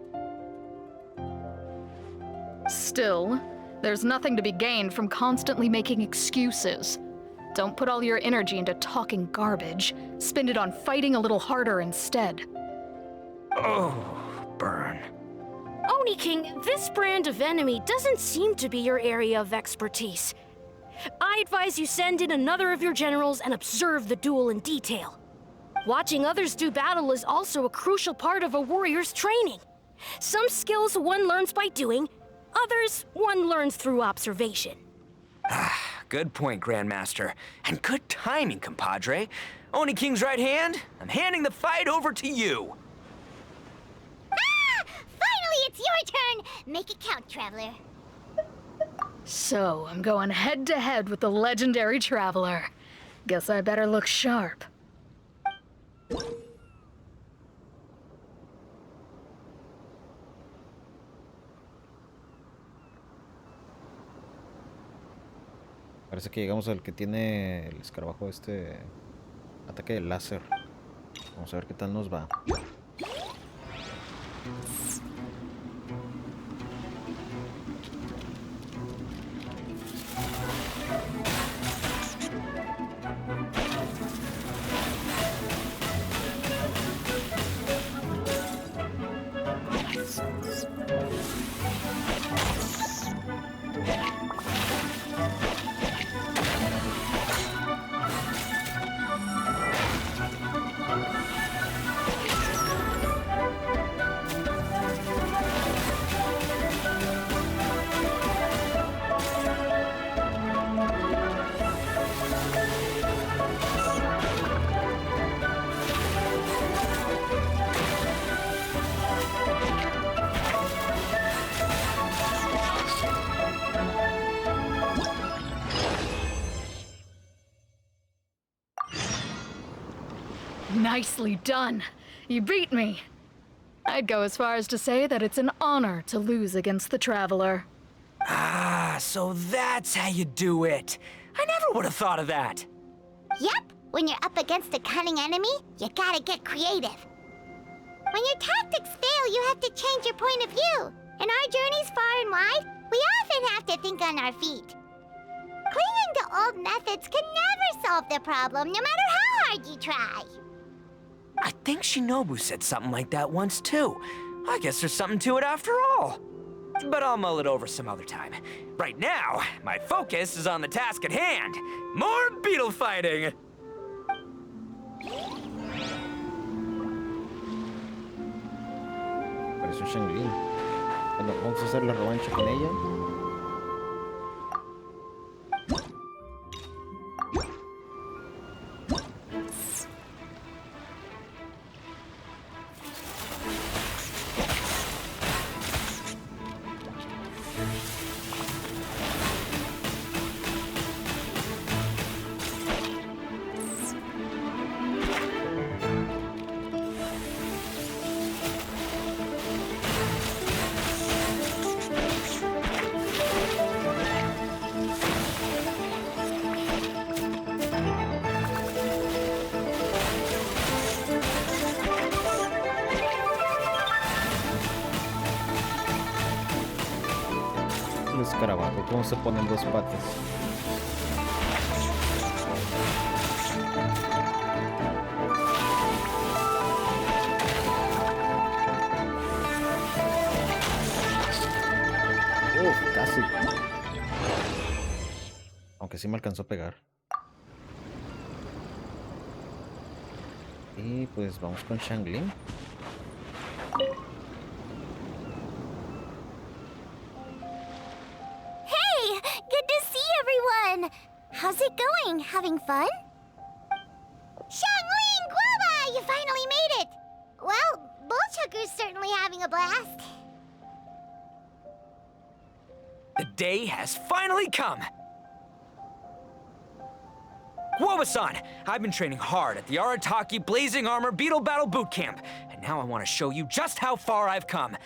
Still, there's nothing to be gained from constantly making excuses. Don't put all your energy into talking garbage. Spend it on fighting a little harder instead. Oh, burn. Oni King, this brand of enemy doesn't seem to be your area of expertise. I advise you send in another of your generals and observe the duel in detail. Watching others do battle is also a crucial part of a warrior's training. Some skills one learns by doing, others one learns through observation. Good point, Grandmaster. And good timing, compadre. Oni King's right hand, I'm handing the fight over to you. Ah! Finally, it's your turn! Make it count, Traveler. So, I'm going head-to-head with the legendary Traveler. Guess I better look sharp. Parece que llegamos al que tiene el escarabajo ataque de láser. Vamos a ver qué tal nos va. Nicely done. You beat me. I'd go as far as to say that it's an honor to lose against the Traveler. Ah, so that's how you do it. I never would have thought of that. Yep, when you're up against a cunning enemy, you gotta get creative. When your tactics fail, you have to change your point of view. In our journeys far and wide, we often have to think on our feet. Clinging to old methods can never solve the problem, no matter how hard you try. I think Shinobu said something like that once, too. I guess there's something to it after all. But I'll mull it over some other time. Right now, my focus is on the task at hand. More beetle fighting! Parece un Xiangling. Bueno, vamos a hacer la revancha con ella. El escarabajo, cómo se ponen dos patas. Casi. Aunque sí me alcanzó a pegar. Y pues vamos con Xiangling. Hey, good to see everyone. How's it going? Having fun? Xiangling, Guava, you finally made it. Well, Bullchucker's certainly having a blast. The day has finally come! Guava-san, I've been training hard at the Arataki Blazing Armor Beetle Battle Boot Camp, and now I want to show you just how far I've come.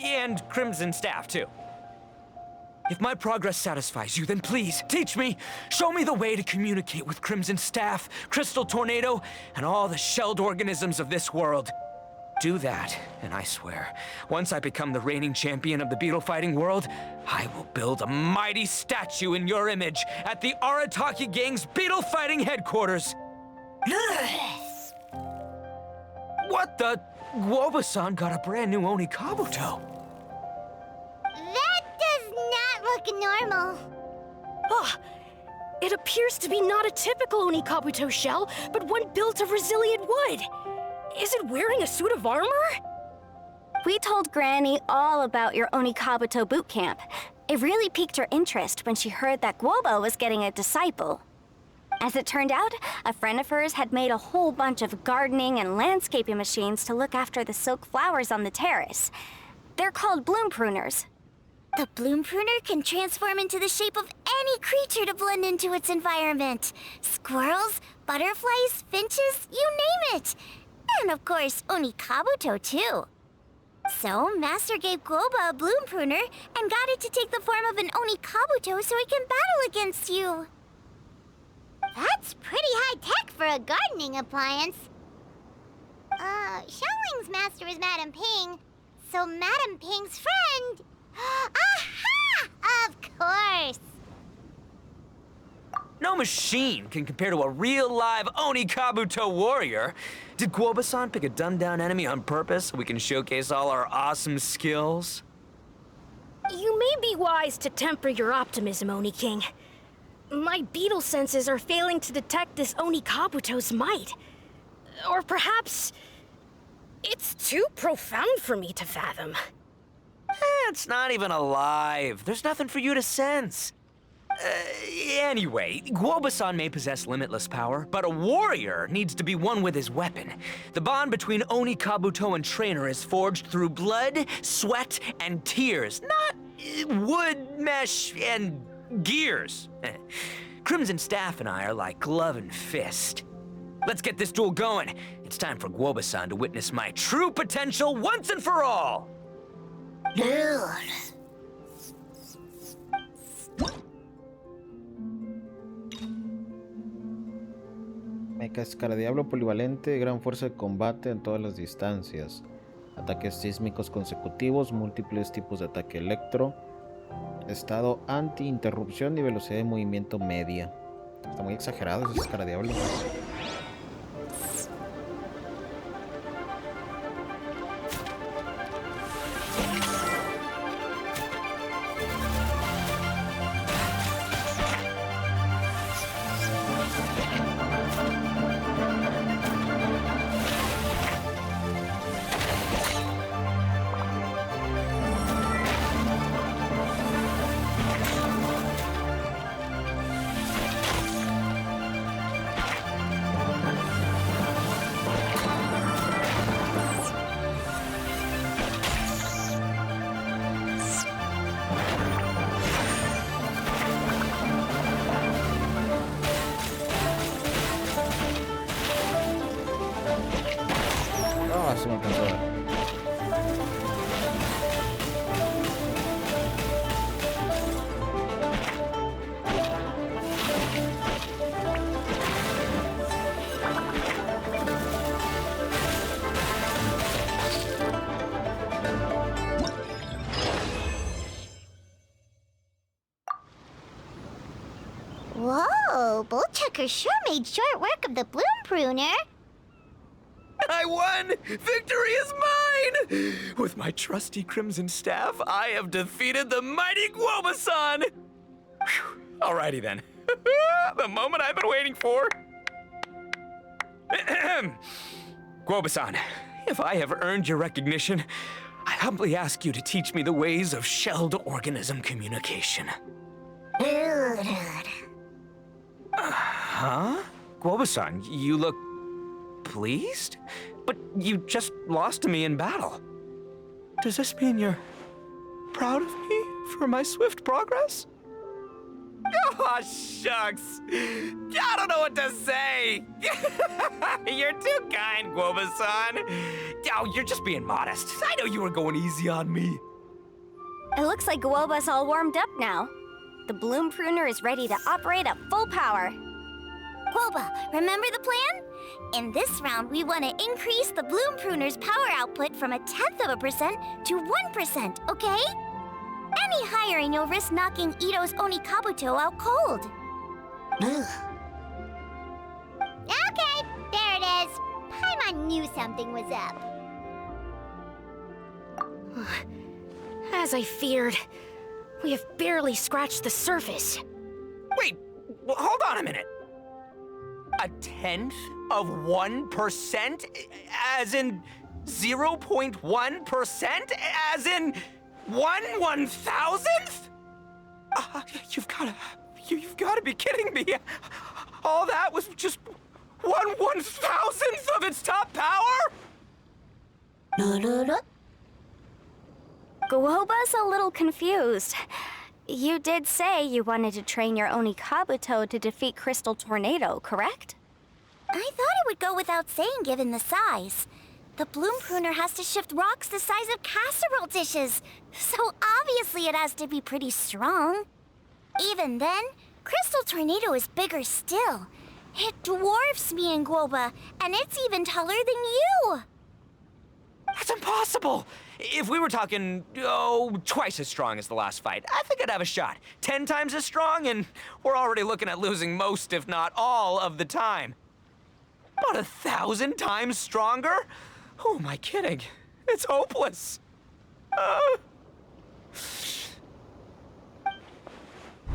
And Crimson Staff, too. If my progress satisfies you, then please, teach me, show me the way to communicate with Crimson Staff, Crystal Tornado, and all the shelled organisms of this world. Do that, and I swear, once I become the reigning champion of the beetle fighting world, I will build a mighty statue in your image at the Arataki Gang's beetle fighting headquarters. What the? Guoba-san got a brand new Oni Kabuto. That does not look normal. Ah, it appears to be not a typical Oni Kabuto shell, but one built of resilient wood. Is it wearing a suit of armor? We told Granny all about your Oni Kabuto boot camp. It really piqued her interest when she heard that Guoba was getting a disciple. As it turned out, a friend of hers had made a whole bunch of gardening and landscaping machines to look after the silk flowers on the terrace. They're called bloom pruners. The bloom pruner can transform into the shape of any creature to blend into its environment. Squirrels, butterflies, finches, you name it. And of course, Oni Kabuto too. So, Master gave Guoba a bloom pruner and got it to take the form of an Oni Kabuto so it can battle against you. That's pretty high-tech for a gardening appliance. Xiangling's master is Madame Ping, so Madame Ping's friend... Aha! Of course! No machine can compare to a real live Oni Kabuto warrior. Did Guoba-san pick a dumbed-down enemy on purpose so we can showcase all our awesome skills? You may be wise to temper your optimism, Oni King. My beetle senses are failing to detect this Oni Kabuto's might. Or perhaps... it's too profound for me to fathom. It's not even alive. There's nothing for you to sense. Anyway, Guoba-san may possess limitless power, but a warrior needs to be one with his weapon. The bond between Oni Kabuto and trainer is forged through blood, sweat, and tears, not wood, mesh, and gears. Crimson Staff and I are like glove and fist. Let's get this duel going. It's time for Guoba-san to witness my true potential once and for all. Mecha Escaradiablo polivalente, gran fuerza de combate en todas las distancias. Ataques sísmicos consecutivos, múltiples tipos de ataque electro. Estado anti-interrupción y velocidad de movimiento media. Está muy exagerado ese Escaradiablo. Se me alcanzó. Whoa, Bullchucker sure made short work of the bloom pruner. I won! Victory is mine! With my trusty Crimson Staff, I have defeated the mighty Guoba-san! Whew. Alrighty then. The moment I've been waiting for. Guoba-san, if I have earned your recognition, I humbly ask you to teach me the ways of shelled organism communication. Huh? Guoba-san, you look pleased? But you just lost to me in battle. Does this mean you're proud of me for my swift progress? Oh, shucks. I don't know what to say. You're too kind, Guoba-san. Oh, you're just being modest. I know you were going easy on me. It looks like Guoba's all warmed up now. The bloom pruner is ready to operate at full power. Guoba, remember the plan? In this round, we want to increase the bloom pruner's power output from 0.1% to 1%, okay? Any higher and you'll risk knocking Ito's Oni Kabuto out cold. Okay, there it is. Paimon knew something was up. As I feared, we have barely scratched the surface. Wait, hold on a minute. 1/10%? As in 0.1%? As in 1/1000th? You've gotta be kidding me. All that was just 1/1000th of its top power? Guoba's a little confused. You did say you wanted to train your Onikabuto to defeat Crystal Tornado, correct? I thought it would go without saying given the size. The bloom pruner has to shift rocks the size of casserole dishes, so obviously it has to be pretty strong. Even then, Crystal Tornado is bigger still. It dwarfs me and Guoba, and it's even taller than you! That's impossible! If we were talking, twice as strong as the last fight, I think I'd have a shot. 10 times as strong, and we're already looking at losing most, if not all, of the time. About 1,000 times stronger? Who am I kidding? It's hopeless.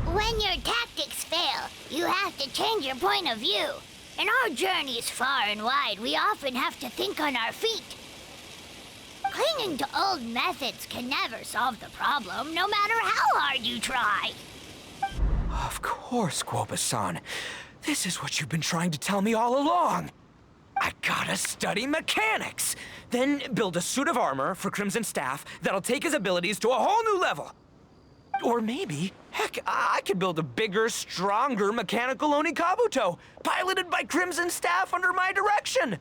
When your tactics fail, you have to change your point of view. In our journeys far and wide, we often have to think on our feet. Clinging to old methods can never solve the problem, no matter how hard you try. Of course, Guoba-san. This is what you've been trying to tell me all along. I gotta study mechanics, then build a suit of armor for Crimson Staff that'll take his abilities to a whole new level. Or maybe, heck, I could build a bigger, stronger mechanical Onikabuto, piloted by Crimson Staff under my direction.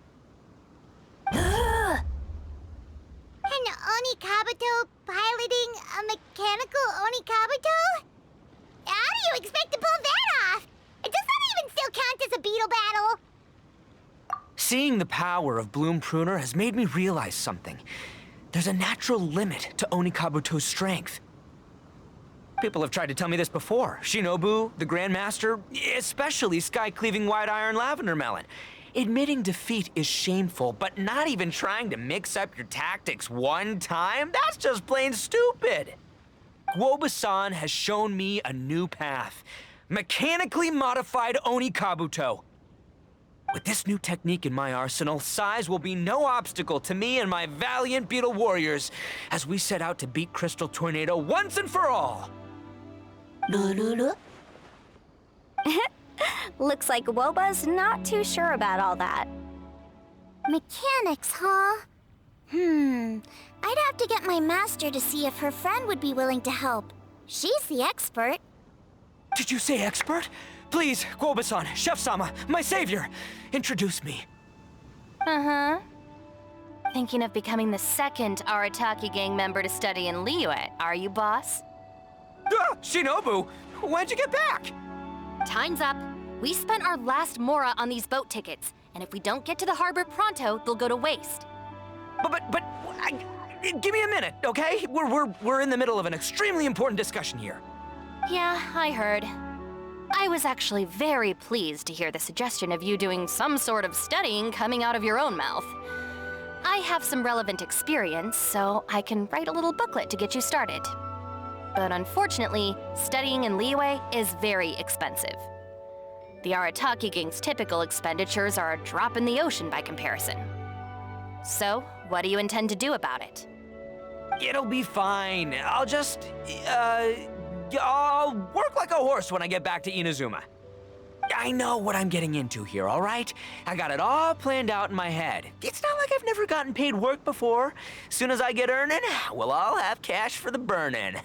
An Onikabuto piloting a mechanical Onikabuto? How do you expect to pull that off? Does that even still count as a beetle battle? Seeing the power of Bloom Pruner has made me realize something. There's a natural limit to Onikabuto's strength. People have tried to tell me this before. Shinobu, the Grandmaster, especially Sky-Cleaving White Iron Lavender Melon. Admitting defeat is shameful, but not even trying to mix up your tactics one time? That's just plain stupid. Guoba-san has shown me a new path. Mechanically modified Onikabuto. With this new technique in my arsenal, size will be no obstacle to me and my valiant beetle warriors as we set out to beat Crystal Tornado once and for all. Looks like Guoba's not too sure about all that. Mechanics, huh? I'd have to get my master to see if her friend would be willing to help. She's the expert. Did you say expert? Please, Guoba-san, Chef-sama, my savior, introduce me. Uh-huh. Thinking of becoming the second Arataki gang member to study in Liyue, are you, boss? Shinobu, when'd you get back? Time's up. We spent our last mora on these boat tickets, and if we don't get to the harbor pronto, they'll go to waste. Give me a minute, okay? We're in the middle of an extremely important discussion here. Yeah, I heard. I was actually very pleased to hear the suggestion of you doing some sort of studying coming out of your own mouth. I have some relevant experience, so I can write a little booklet to get you started. But unfortunately, studying in Liyue is very expensive. The Arataki gang's typical expenditures are a drop in the ocean by comparison. So, what do you intend to do about it? It'll be fine. I'll just, I'll work like a horse when I get back to Inazuma. I know what I'm getting into here, all right? I got it all planned out in my head. It's not like I've never gotten paid work before. Soon as I get earning, we'll all have cash for the burning.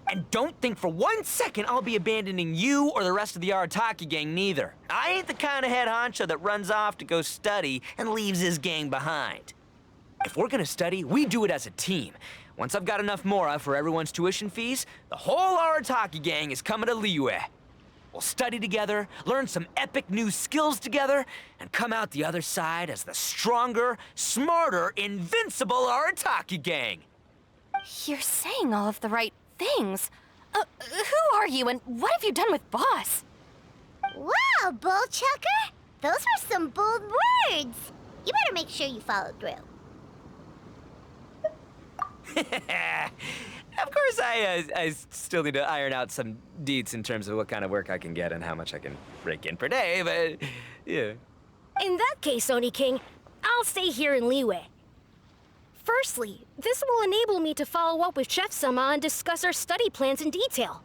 And don't think for 1 second I'll be abandoning you or the rest of the Arataki gang neither. I ain't the kind of head honcho that runs off to go study and leaves his gang behind. If we're gonna study, we do it as a team. Once I've got enough mora for everyone's tuition fees, the whole Arataki gang is coming to Liyue. We'll study together, learn some epic new skills together, and come out the other side as the stronger, smarter, invincible Arataki gang. You're saying all of the right things. Who are you and what have you done with Boss? Wow, Bullchucker! Those were some bold words! You better make sure you follow through. Of course, I still need to iron out some deets in terms of what kind of work I can get and how much I can rake in per day, but yeah. In that case, Oni King, I'll stay here in Liyue. Firstly, this will enable me to follow up with Chef Sama and discuss our study plans in detail.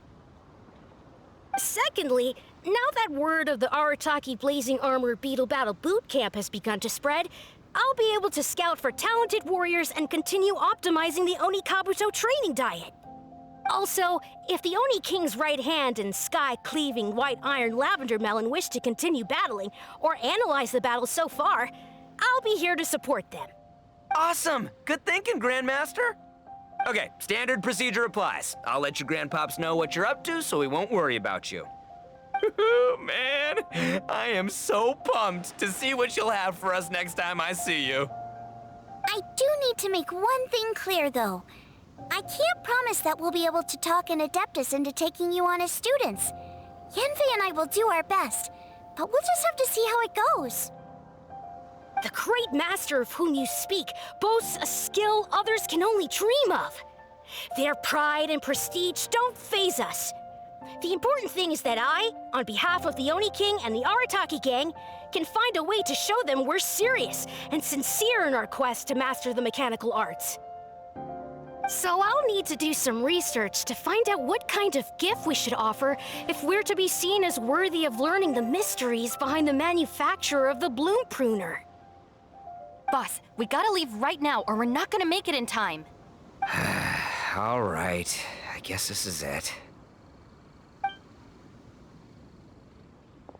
Secondly, now that word of the Arataki Blazing Armor Beetle Battle Boot Camp has begun to spread, I'll be able to scout for talented warriors and continue optimizing the Oni Kabuto training diet. Also, if the Oni King's right hand and sky-cleaving white iron lavender melon wish to continue battling or analyze the battle so far, I'll be here to support them. Awesome! Good thinking, Grandmaster! Okay, standard procedure applies. I'll let you grandpops know what you're up to so we won't worry about you. Man, I am so pumped to see what you'll have for us next time I see you. I do need to make one thing clear, though. I can't promise that we'll be able to talk an Adeptus into taking you on as students. Yanfei and I will do our best, but we'll just have to see how it goes. The great master of whom you speak boasts a skill others can only dream of. Their pride and prestige don't faze us. The important thing is that I, on behalf of the Oni King and the Arataki gang, can find a way to show them we're serious and sincere in our quest to master the mechanical arts. So I'll need to do some research to find out what kind of gift we should offer if we're to be seen as worthy of learning the mysteries behind the manufacture of the bloom pruner. Boss, we gotta leave right now or we're not gonna make it in time. All right, I guess this is it.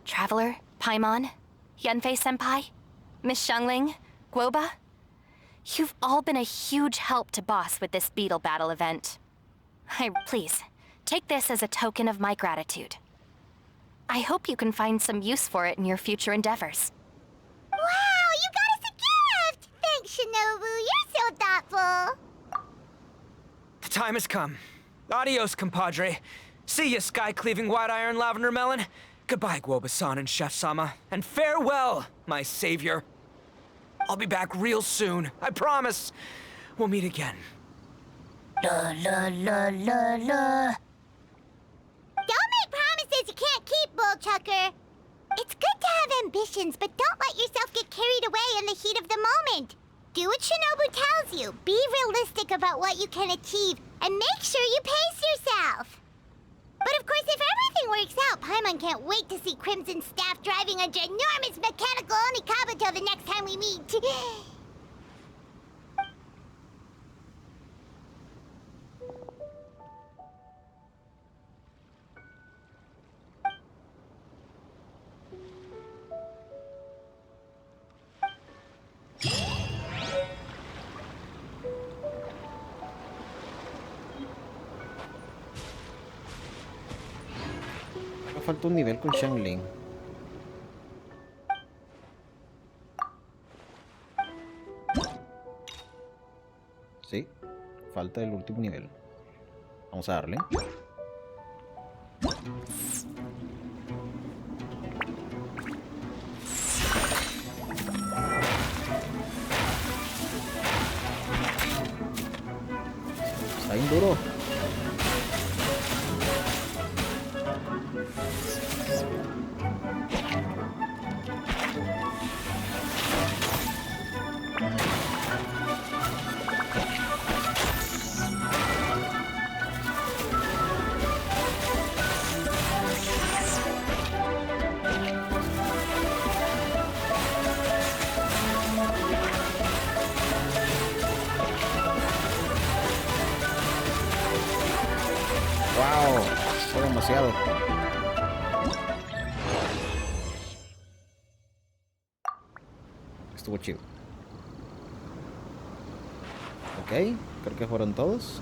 Traveler, Paimon, Yanfei-senpai, Miss Xiangling, Guoba, you've all been a huge help to Boss with this beetle battle event. Please, take this as a token of my gratitude. I hope you can find some use for it in your future endeavors. Wow, you got us a gift! Thanks, Shinobu. You're so thoughtful. The time has come. Adios, compadre. See ya, sky-cleaving white iron lavender melon. Goodbye, Guoba-san and Chef Sama. And farewell, my savior. I'll be back real soon, I promise. We'll meet again. La la la la la. Don't make promises you can't keep, Bullchucker. It's good to have ambitions, but don't let yourself get carried away in the heat of the moment. Do what Shinobu tells you. Be realistic about what you can achieve, and make sure you pace yourself. But of course, if everything works out, Paimon can't wait to see Crimson Staff driving a ginormous mechanical Onikabuto the next time we meet. Me falta un nivel con Xiangling. Sí, falta el último nivel. Vamos a darle. Está bien duro. Wow, fue demasiado. Estuvo chido. Ok, creo que fueron todos.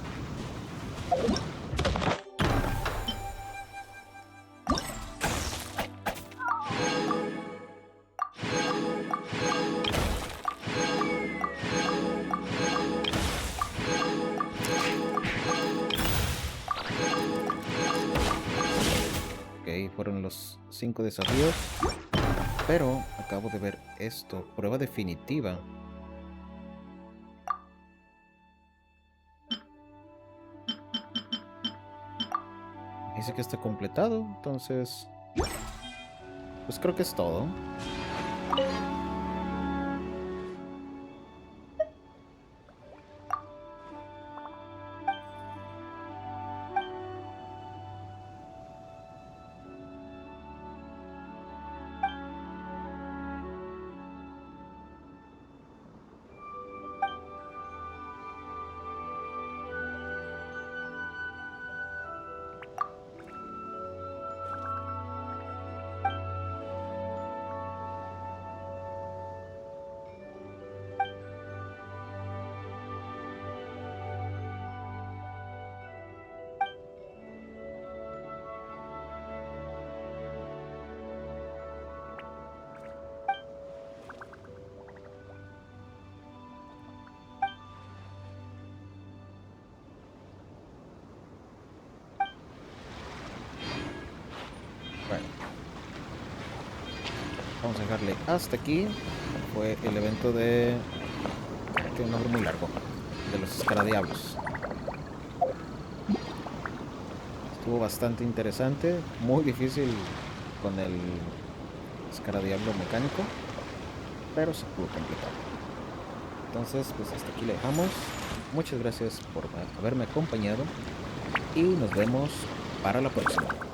Fueron los 5 desafíos, pero acabo de ver esto, prueba definitiva. Dice que está completado, entonces... Pues creo que es todo. Bueno, vamos a dejarle hasta aquí. Fue el evento de... Tiene un nombre muy largo. De los Escaradiablos. Estuvo bastante interesante. Muy difícil con el Escaradiablo mecánico. Pero se pudo completar. Entonces, pues hasta aquí le dejamos. Muchas gracias por haberme acompañado. Y nos vemos para la próxima.